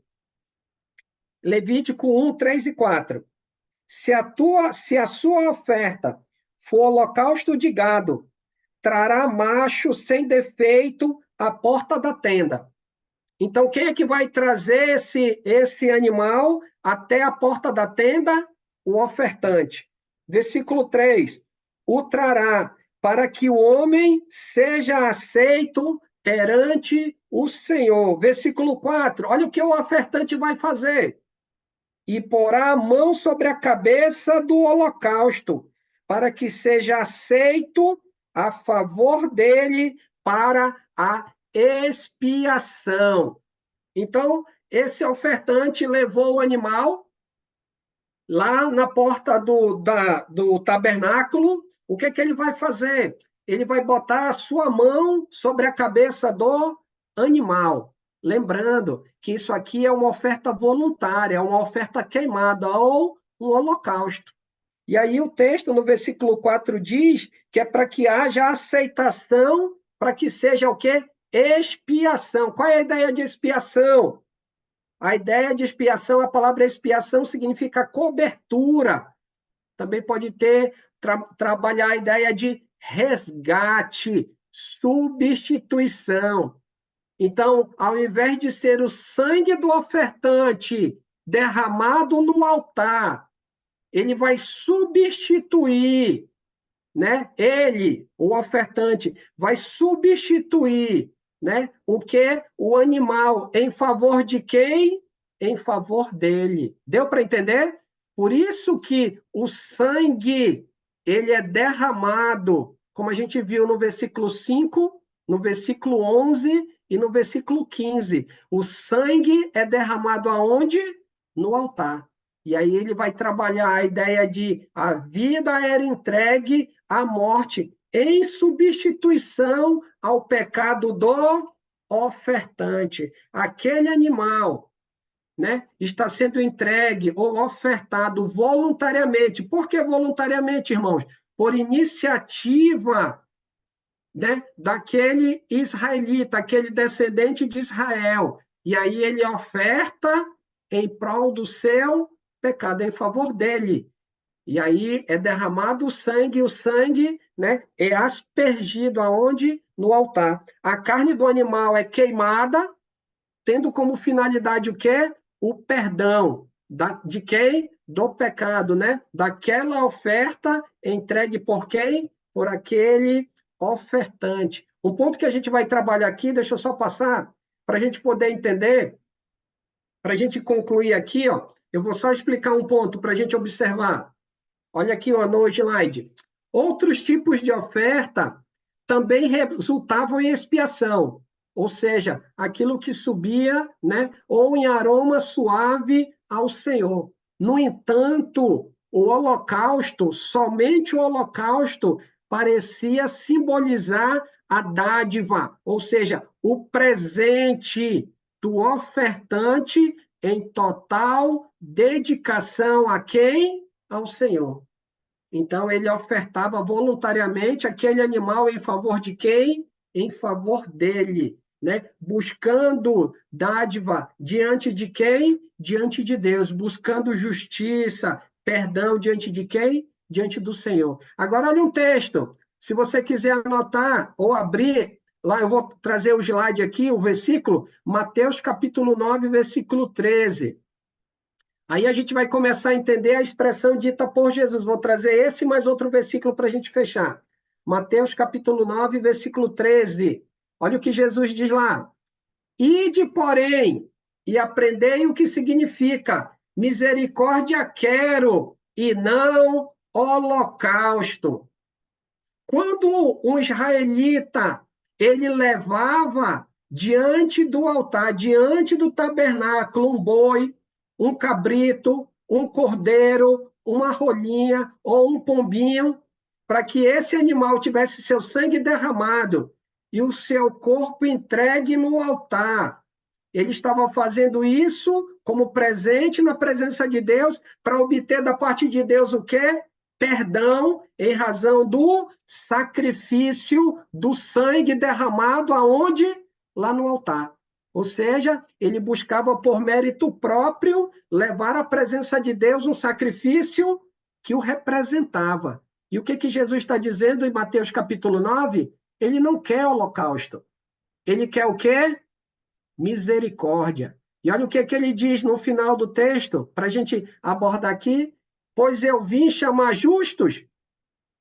Levítico 1, 3 e 4. Se a sua oferta for holocausto de gado, trará macho sem defeito à porta da tenda. Então, quem é que vai trazer esse animal até a porta da tenda? O ofertante. Versículo 3. O trará para que o homem seja aceito perante o Senhor. Versículo 4. Olha o que o ofertante vai fazer. E porá a mão sobre a cabeça do holocausto, para que seja aceito a favor dele para a expiação. Então, esse ofertante levou o animal lá na porta do tabernáculo. O que ele vai fazer? Ele vai botar a sua mão sobre a cabeça do animal. Lembrando que isso aqui é uma oferta voluntária, é uma oferta queimada ou um holocausto. E aí o texto, no versículo 4, diz que é para que haja aceitação, para que seja o quê? Expiação. Qual é a ideia de expiação? A ideia de expiação, a palavra expiação significa cobertura. Também pode ter, trabalhar a ideia de resgate, substituição. Então, ao invés de ser o sangue do ofertante derramado no altar, ele vai substituir, né? Ele, o ofertante, vai substituir, né? O que? O animal, em favor de quem? Em favor dele. Deu para entender? Por isso que o sangue, ele é derramado, como a gente viu no versículo 5, no versículo 11 e no versículo 15. O sangue é derramado aonde? No altar. E aí ele vai trabalhar a ideia de a vida era entregue à morte em substituição ao pecado do ofertante. Aquele animal, né, está sendo entregue ou ofertado voluntariamente. Por que voluntariamente, irmãos? Por iniciativa, né, daquele israelita, aquele descendente de Israel. E aí ele oferta em prol do seu pecado, em favor dele. E aí é derramado o sangue, né, é aspergido aonde? No altar. A carne do animal é queimada, tendo como finalidade o quê? O perdão. De quem? Do pecado, né? Daquela oferta entregue por quem? Por aquele ofertante. Um ponto que a gente vai trabalhar aqui, deixa eu só passar, para a gente poder entender, para a gente concluir aqui, ó, eu vou só explicar um ponto para a gente observar. Olha aqui, ó, no slide. Outros tipos de oferta também resultavam em expiação, ou seja, aquilo que subia, né, ou em aroma suave ao Senhor. No entanto, o holocausto, somente o holocausto, parecia simbolizar a dádiva, ou seja, o presente do ofertante em total dedicação a quem? Ao Senhor. Então, ele ofertava voluntariamente aquele animal em favor de quem? Em favor dele, né? Buscando dádiva diante de quem? Diante de Deus, buscando justiça, perdão diante de quem? Diante do Senhor. Agora, olha um texto. Se você quiser anotar ou abrir, lá eu vou trazer o slide aqui, o versículo, Mateus capítulo 9, versículo 13. Aí a gente vai começar a entender a expressão dita por Jesus. Vou trazer esse mais outro versículo para a gente fechar. Mateus capítulo 9, versículo 13. Olha o que Jesus diz lá. Ide, porém, e aprendei o que significa misericórdia quero e não holocausto. Quando um israelita, ele levava diante do altar, diante do tabernáculo, um boi, um cabrito, um cordeiro uma rolinha ou um pombinho para que esse animal tivesse seu sangue derramado e o seu corpo entregue no altar. Ele estava fazendo isso como presente na presença de Deus para obter da parte de Deus o quê? Perdão em razão do sacrifício do sangue derramado aonde? Lá no altar. Ou seja, ele buscava por mérito próprio levar à presença de Deus um sacrifício que o representava. E o que Jesus está dizendo em Mateus capítulo 9? Ele não quer holocausto. Ele quer o quê? Misericórdia. E olha o que ele diz no final do texto, para a gente abordar aqui. Pois eu vim chamar justos.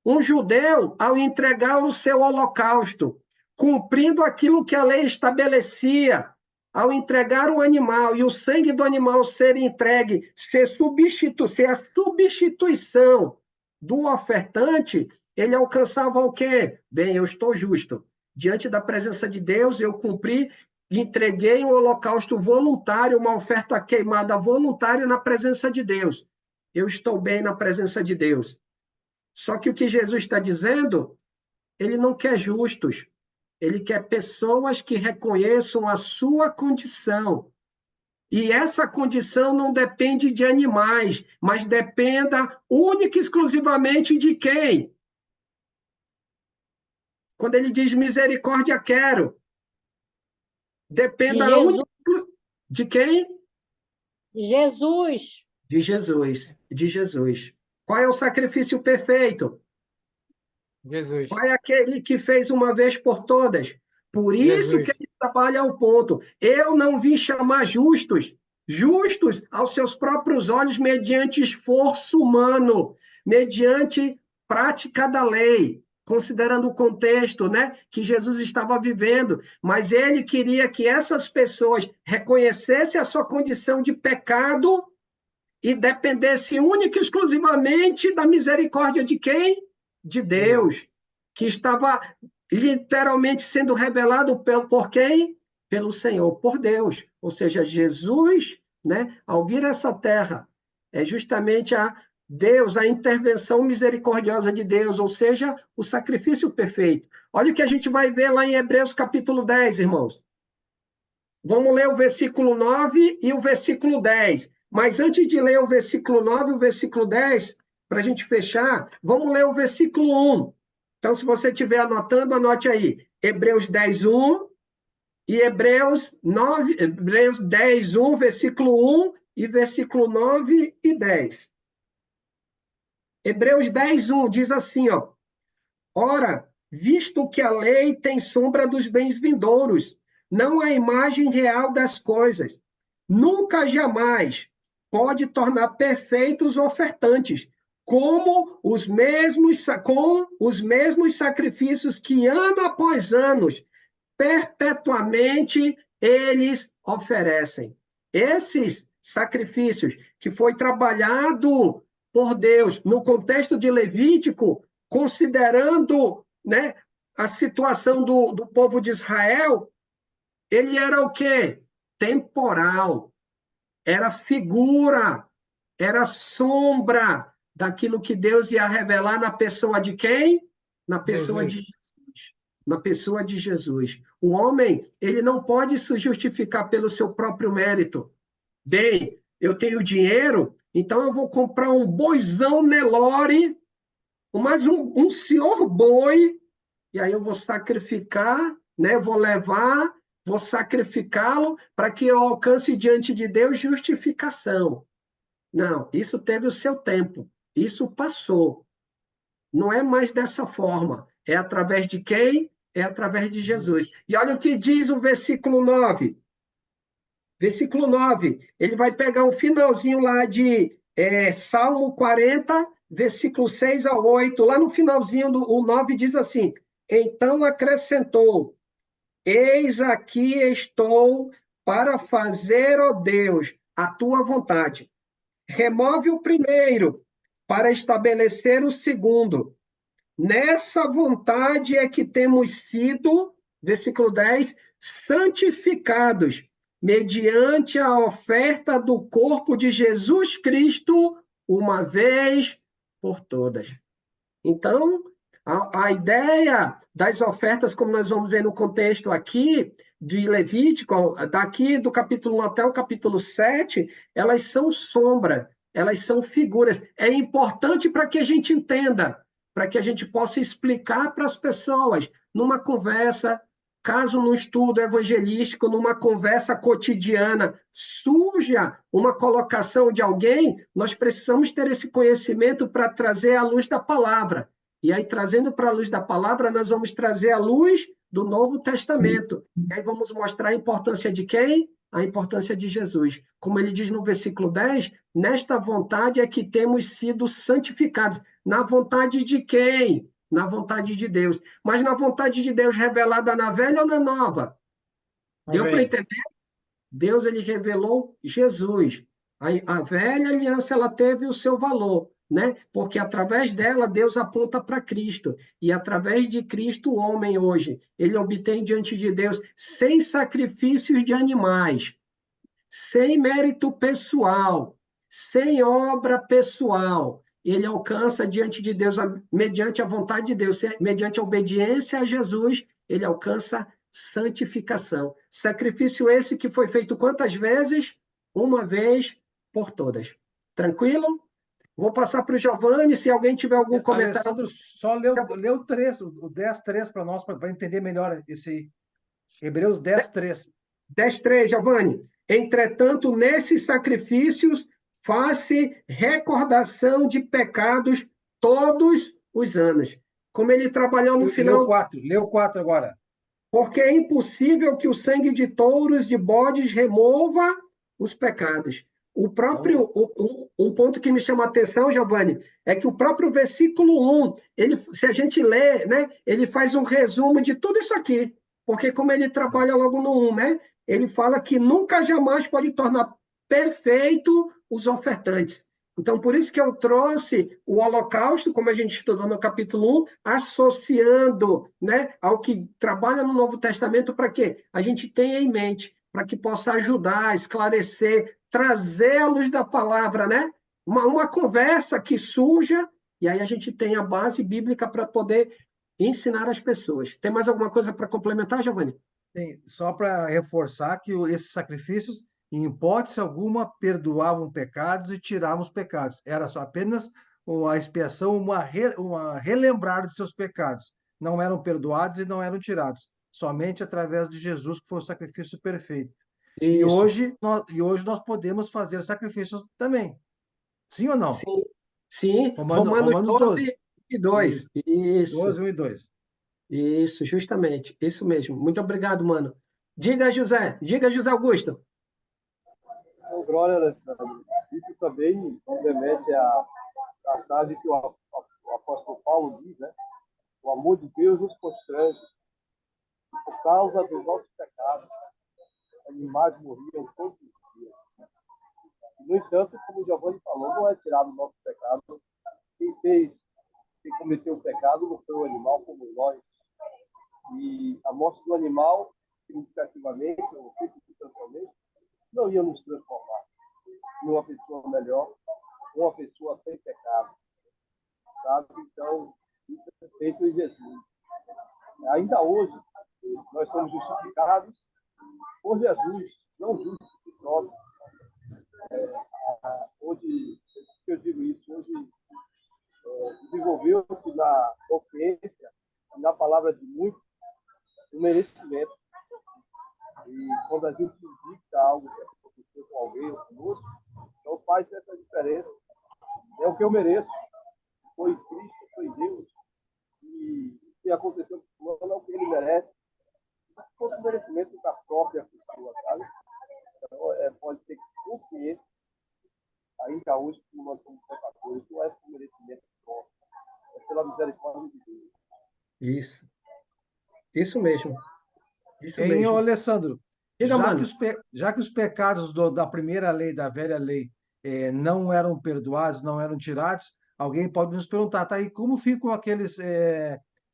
Um judeu, ao entregar o seu holocausto, cumprindo aquilo que a lei estabelecia, ao entregar o animal e o sangue do animal ser entregue, ser a substituição do ofertante, ele alcançava o quê? Bem, eu estou justo. Diante da presença de Deus, eu cumpri, entreguei um holocausto voluntário, uma oferta queimada voluntária na presença de Deus. Eu estou bem na presença de Deus. Só que o que Jesus está dizendo, ele não quer justos. Ele quer pessoas que reconheçam a sua condição. E essa condição não depende de animais, mas dependa única e exclusivamente de quem? Quando ele diz misericórdia quero, dependa única de quem? Jesus. De Jesus, de Jesus. Qual é o sacrifício perfeito? Jesus. Qual é aquele que fez uma vez por todas? Por isso Jesus. que ele trabalha ao ponto. Eu não vim chamar justos, justos aos seus próprios olhos mediante esforço humano, mediante prática da lei, considerando o contexto, né, que Jesus estava vivendo, mas ele queria que essas pessoas reconhecessem a sua condição de pecado e dependessem única e exclusivamente da misericórdia de quem? De Deus, que estava literalmente sendo revelado por quem? Pelo Senhor, por Deus. Ou seja, Jesus, né, ao vir a essa terra, é justamente a Deus, a intervenção misericordiosa de Deus, ou seja, o sacrifício perfeito. Olha o que a gente vai ver lá em Hebreus capítulo 10, irmãos. Vamos ler o versículo 9 e o versículo 10. Mas antes de ler o versículo 9 e o versículo 10, para a gente fechar, vamos ler o versículo 1. Então, se você estiver anotando, anote aí. Hebreus 10, 1 e Hebreus 10, 1, versículo 1 e versículo 9 e 10. Hebreus 10, 1 diz assim, ó. Ora, visto que a lei tem sombra dos bens vindouros, não a imagem real das coisas, nunca jamais pode tornar perfeitos ofertantes, com os mesmos sacrifícios que ano após ano, perpetuamente, eles oferecem. Esses sacrifícios que foi trabalhado por Deus no contexto de Levítico, considerando, né, a situação do povo de Israel, ele era o quê? Temporal. Era figura, era sombra daquilo que Deus ia revelar na pessoa de quem? Na pessoa de Jesus. Na pessoa de Jesus. O homem, ele não pode se justificar pelo seu próprio mérito. Bem, eu tenho dinheiro, então eu vou comprar um boizão Nelore, mais um senhor boi, e aí eu vou sacrificar, né? Vou sacrificá-lo para que eu alcance diante de Deus justificação. Não, isso teve o seu tempo, isso passou. Não é mais dessa forma. É através de quem? É através de Jesus. E olha o que diz o versículo 9. Versículo 9, ele vai pegar um finalzinho lá de Salmo 40, versículo 6 a 8. Lá no finalzinho, o 9 diz assim, então acrescentou, eis aqui estou para fazer, ó Deus, a tua vontade. Remove o primeiro para estabelecer o segundo. Nessa vontade é que temos sido, versículo 10, santificados, mediante a oferta do corpo de Jesus Cristo uma vez por todas. Então, a ideia das ofertas, como nós vamos ver no contexto aqui, de Levítico, daqui do capítulo 1 até o capítulo 7, elas são sombra, elas são figuras. É importante para que a gente entenda, para que a gente possa explicar para as pessoas, numa conversa, caso no estudo evangelístico, numa conversa cotidiana, surja uma colocação de alguém, nós precisamos ter esse conhecimento para trazer à luz da palavra. E aí, trazendo para a luz da palavra, nós vamos trazer a luz do Novo Testamento. E aí vamos mostrar a importância de quem? A importância de Jesus. Como ele diz no versículo 10, nesta vontade é que temos sido santificados. Na vontade de quem? Na vontade de Deus. Mas na vontade de Deus revelada na velha ou na nova? Deu para entender? Deus ele revelou Jesus. A velha aliança ela teve o seu valor, né? Porque através dela Deus aponta para Cristo. E através de Cristo, o homem hoje, ele obtém diante de Deus sem sacrifícios de animais, sem mérito pessoal, sem obra pessoal. Ele alcança diante de Deus, mediante a vontade de Deus, mediante a obediência a Jesus, ele alcança santificação. Sacrifício esse que foi feito quantas vezes? Uma vez por todas. Tranquilo? Vou passar para o Giovanni, se alguém tiver algum comentário. Alessandro, só leu o 3, o 10:3 para nós, para entender melhor esse aí. Hebreus 10:3. 10:3, Giovanni. Entretanto, nesses sacrifícios, faz-se recordação de pecados todos os anos. Como ele trabalhou no final... Leu 4 agora. Porque é impossível que o sangue de touros, de bodes, remova os pecados. Um ponto que me chama a atenção, Giovanni, é que o próprio versículo 1, se a gente lê, né, ele faz um resumo de tudo isso aqui. Porque como ele trabalha logo no 1, né, ele fala que nunca jamais pode tornar perfeito os ofertantes. Então, por isso que eu trouxe o holocausto, como a gente estudou no capítulo 1, associando, né, ao que trabalha no Novo Testamento, para quê? A gente tenha em mente, para que possa ajudar, esclarecer, trazer à luz da palavra, né? Uma conversa que surja, e aí a gente tem a base bíblica para poder ensinar as pessoas. Tem mais alguma coisa para complementar, Giovanni? Tem, só para reforçar que esses sacrifícios, em hipótese alguma, perdoavam pecados e tiravam os pecados. Era só apenas uma expiação, uma relembrar de seus pecados. Não eram perdoados e não eram tirados. Somente através de Jesus, que foi o sacrifício perfeito. E hoje nós podemos fazer sacrifícios também. Sim ou não? Sim. Romanos 12 e 2. Isso. 12, 1 e 2. Isso, justamente. Isso mesmo. Muito obrigado, mano. Diga, José Augusto. Glória, Alessandro. Isso também nos remete à passagem que o apóstolo Paulo diz, né? O amor de Deus nos constrange. Por causa dos nossos pecados, animais morriam todos os dias. No entanto, como o Giovanni falou, não é tirado o nosso pecado. Quem cometeu o pecado não foi o animal como nós. E a morte do animal, significativamente, ou substancialmente, não ia nos transformar em uma pessoa melhor, uma pessoa sem pecado. Sabe? Então, isso é feito em Jesus. Ainda hoje, nós somos justificados por Jesus, não justos por nós. Hoje, eu digo isso, hoje desenvolveu-se na consciência, na palavra de muitos, o merecimento. E quando a gente indica algo que aconteceu com alguém ou conosco, então faz essa diferença. É o que eu mereço. Foi Cristo, foi Deus. E o que aconteceu com o fulano é o que ele merece. Se fosse o merecimento da própria pessoa, sabe? Então, pode ter consciência, ainda hoje, que nós somos pecadores, não é por merecimento próprio, é pela misericórdia de Deus. Isso mesmo. Isso mesmo. Alessandro, Diga, já que os pecados da primeira lei, da velha lei, não eram perdoados, não eram tirados, alguém pode nos perguntar, tá aí, como ficam aqueles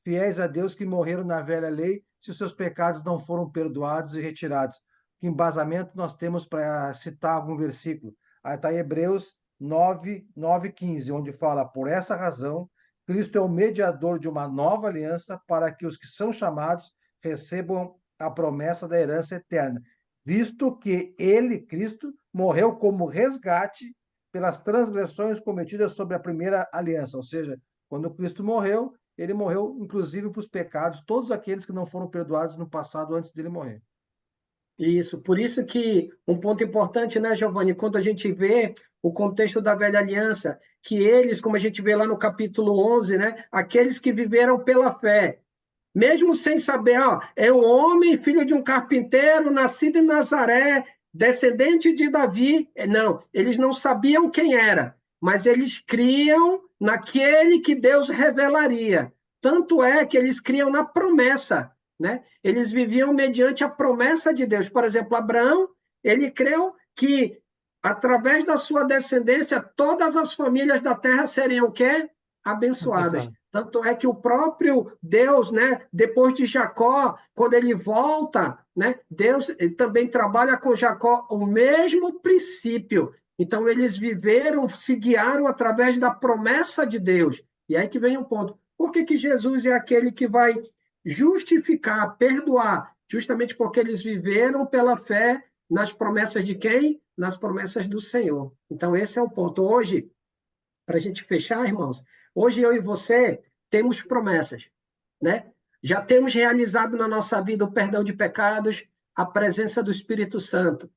fiéis a Deus que morreram na velha lei, se os seus pecados não foram perdoados e retirados? Que embasamento nós temos para citar algum versículo? Aí está Hebreus 9:15, onde fala: por essa razão, Cristo é o mediador de uma nova aliança para que os que são chamados recebam a promessa da herança eterna, visto que ele, Cristo, morreu como resgate pelas transgressões cometidas sobre a primeira aliança. Ou seja, quando Cristo morreu, ele morreu inclusive para os pecados, todos aqueles que não foram perdoados no passado antes dele morrer. Isso, por isso que um ponto importante, né, Giovanni, quando a gente vê o contexto da velha aliança, que eles, como a gente vê lá no capítulo 11, né, aqueles que viveram pela fé, mesmo sem saber, ó, é um homem, filho de um carpinteiro, nascido em Nazaré, descendente de Davi. Não, eles não sabiam quem era, mas eles criam naquele que Deus revelaria. Tanto é que eles criam na promessa, né? Eles viviam mediante a promessa de Deus. Por exemplo, Abraão, ele creu que através da sua descendência todas as famílias da terra seriam o quê? Abençoadas. Tanto é que o próprio Deus, né, depois de Jacó, quando ele volta, né, Deus também trabalha com Jacó o mesmo princípio. Então, eles viveram, se guiaram através da promessa de Deus. E aí que vem um ponto. Por que Jesus é aquele que vai justificar, perdoar? Justamente porque eles viveram pela fé nas promessas de quem? Nas promessas do Senhor. Então, esse é o ponto. Hoje, para a gente fechar, irmãos, hoje eu e você temos promessas, né? Já temos realizado na nossa vida o perdão de pecados, a presença do Espírito Santo.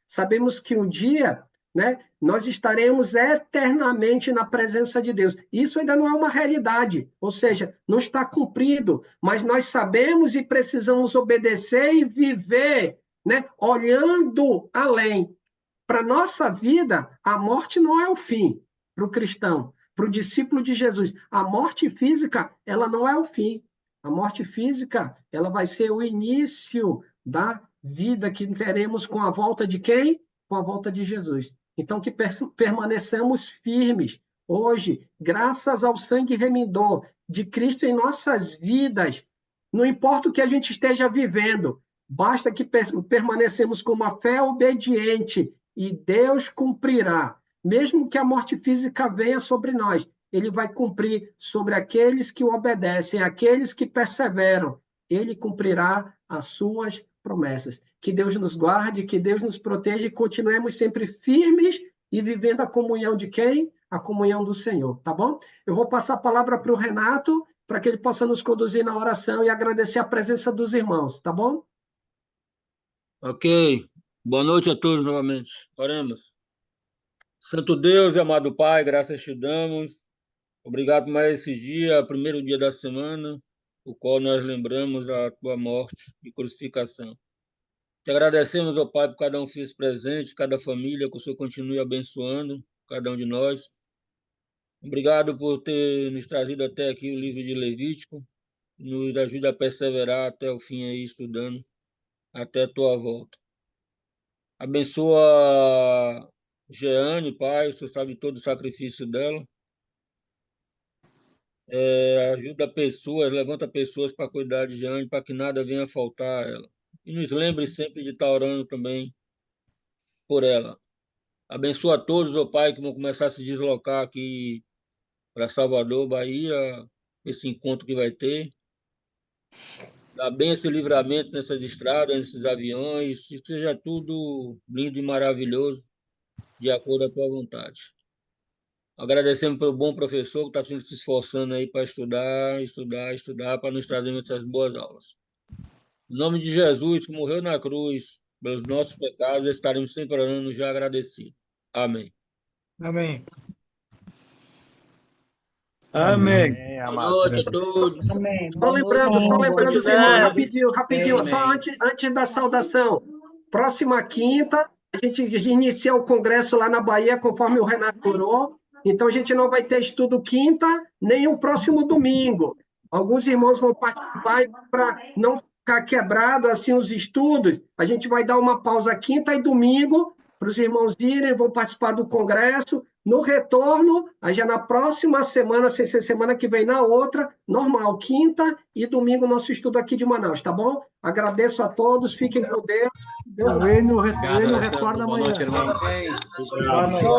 Sabemos que um dia, né, nós estaremos eternamente na presença de Deus. Isso ainda não é uma realidade, ou seja, não está cumprido, mas nós sabemos e precisamos obedecer e viver, né, olhando além. Para a nossa vida, a morte não é o fim para o cristão, para o discípulo de Jesus. A morte física, ela não é o fim. A morte física, ela vai ser o início da vida que teremos com a volta de quem? Com a volta de Jesus. Então, que permaneçamos firmes hoje, graças ao sangue remidor de Cristo em nossas vidas. Não importa o que a gente esteja vivendo, basta que permanecemos com uma fé obediente e Deus cumprirá. Mesmo que a morte física venha sobre nós, ele vai cumprir sobre aqueles que o obedecem, aqueles que perseveram. Ele cumprirá as suas promessas. Que Deus nos guarde, que Deus nos proteja e continuemos sempre firmes e vivendo a comunhão de quem? A comunhão do Senhor, tá bom? Eu vou passar a palavra para o Renato, para que ele possa nos conduzir na oração e agradecer a presença dos irmãos, tá bom? Ok. Boa noite a todos novamente. Oremos. Santo Deus e amado Pai, graças te damos. Obrigado por mais esse dia, primeiro dia da semana, o qual nós lembramos a tua morte e crucificação. Te agradecemos, ó Pai, por cada um que fez presente, cada família, que o Senhor continue abençoando cada um de nós. Obrigado por ter nos trazido até aqui o livro de Levítico. Nos ajuda a perseverar até o fim aí, estudando, até a tua volta. Abençoa Jeane, Pai, o Senhor sabe todo o sacrifício dela. Ajuda pessoas, levanta pessoas para cuidar de Jeane, para que nada venha faltar a ela. E nos lembre sempre de estar orando também por ela. Abençoa a todos, ó Pai, que vão começar a se deslocar aqui para Salvador, Bahia, esse encontro que vai ter. Dá bênção e livramento nessas estradas, nesses aviões, que seja tudo lindo e maravilhoso, de acordo com a tua vontade. Agradecemos pelo bom professor que está sempre se esforçando aí para estudar, para nos trazer essas boas aulas. Em nome de Jesus, que morreu na cruz pelos nossos pecados, estaremos sempre orando já agradecidos. Amém. Amém. Amém. Boa noite a todos. Amém. Só Boa lembrando, noite. os irmãos, rapidinho, Amém. só antes da saudação. Próxima quinta, a gente inicia o congresso lá na Bahia, conforme o Renato orou. Então, a gente não vai ter estudo quinta, nem o próximo domingo. Alguns irmãos vão participar para não ficar quebrado assim os estudos. A gente vai dar uma pausa quinta e domingo para os irmãos irem, vão participar do congresso, No retorno, aí já na próxima semana, sem ser semana que vem, na outra, normal, quinta e domingo, nosso estudo aqui de Manaus, tá bom? Agradeço a todos, fiquem com Deus. Deus O Enio retorna Boa amanhã. noite, irmão.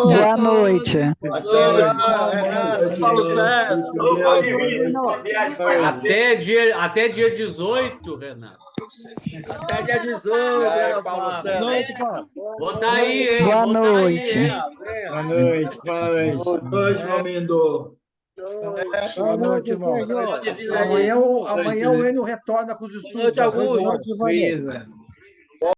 Boa noite. Paulo César. Até dia 18, Renato. Até dia 18, Paulo César. Bota aí, hein? Boa Bota noite. Aí, hein? Boa noite, parabéns. Boa noite, Mamindo. Boa noite, irmão. Amanhã o Enio retorna com os estudos. Boa noite, Augusto. Beleza.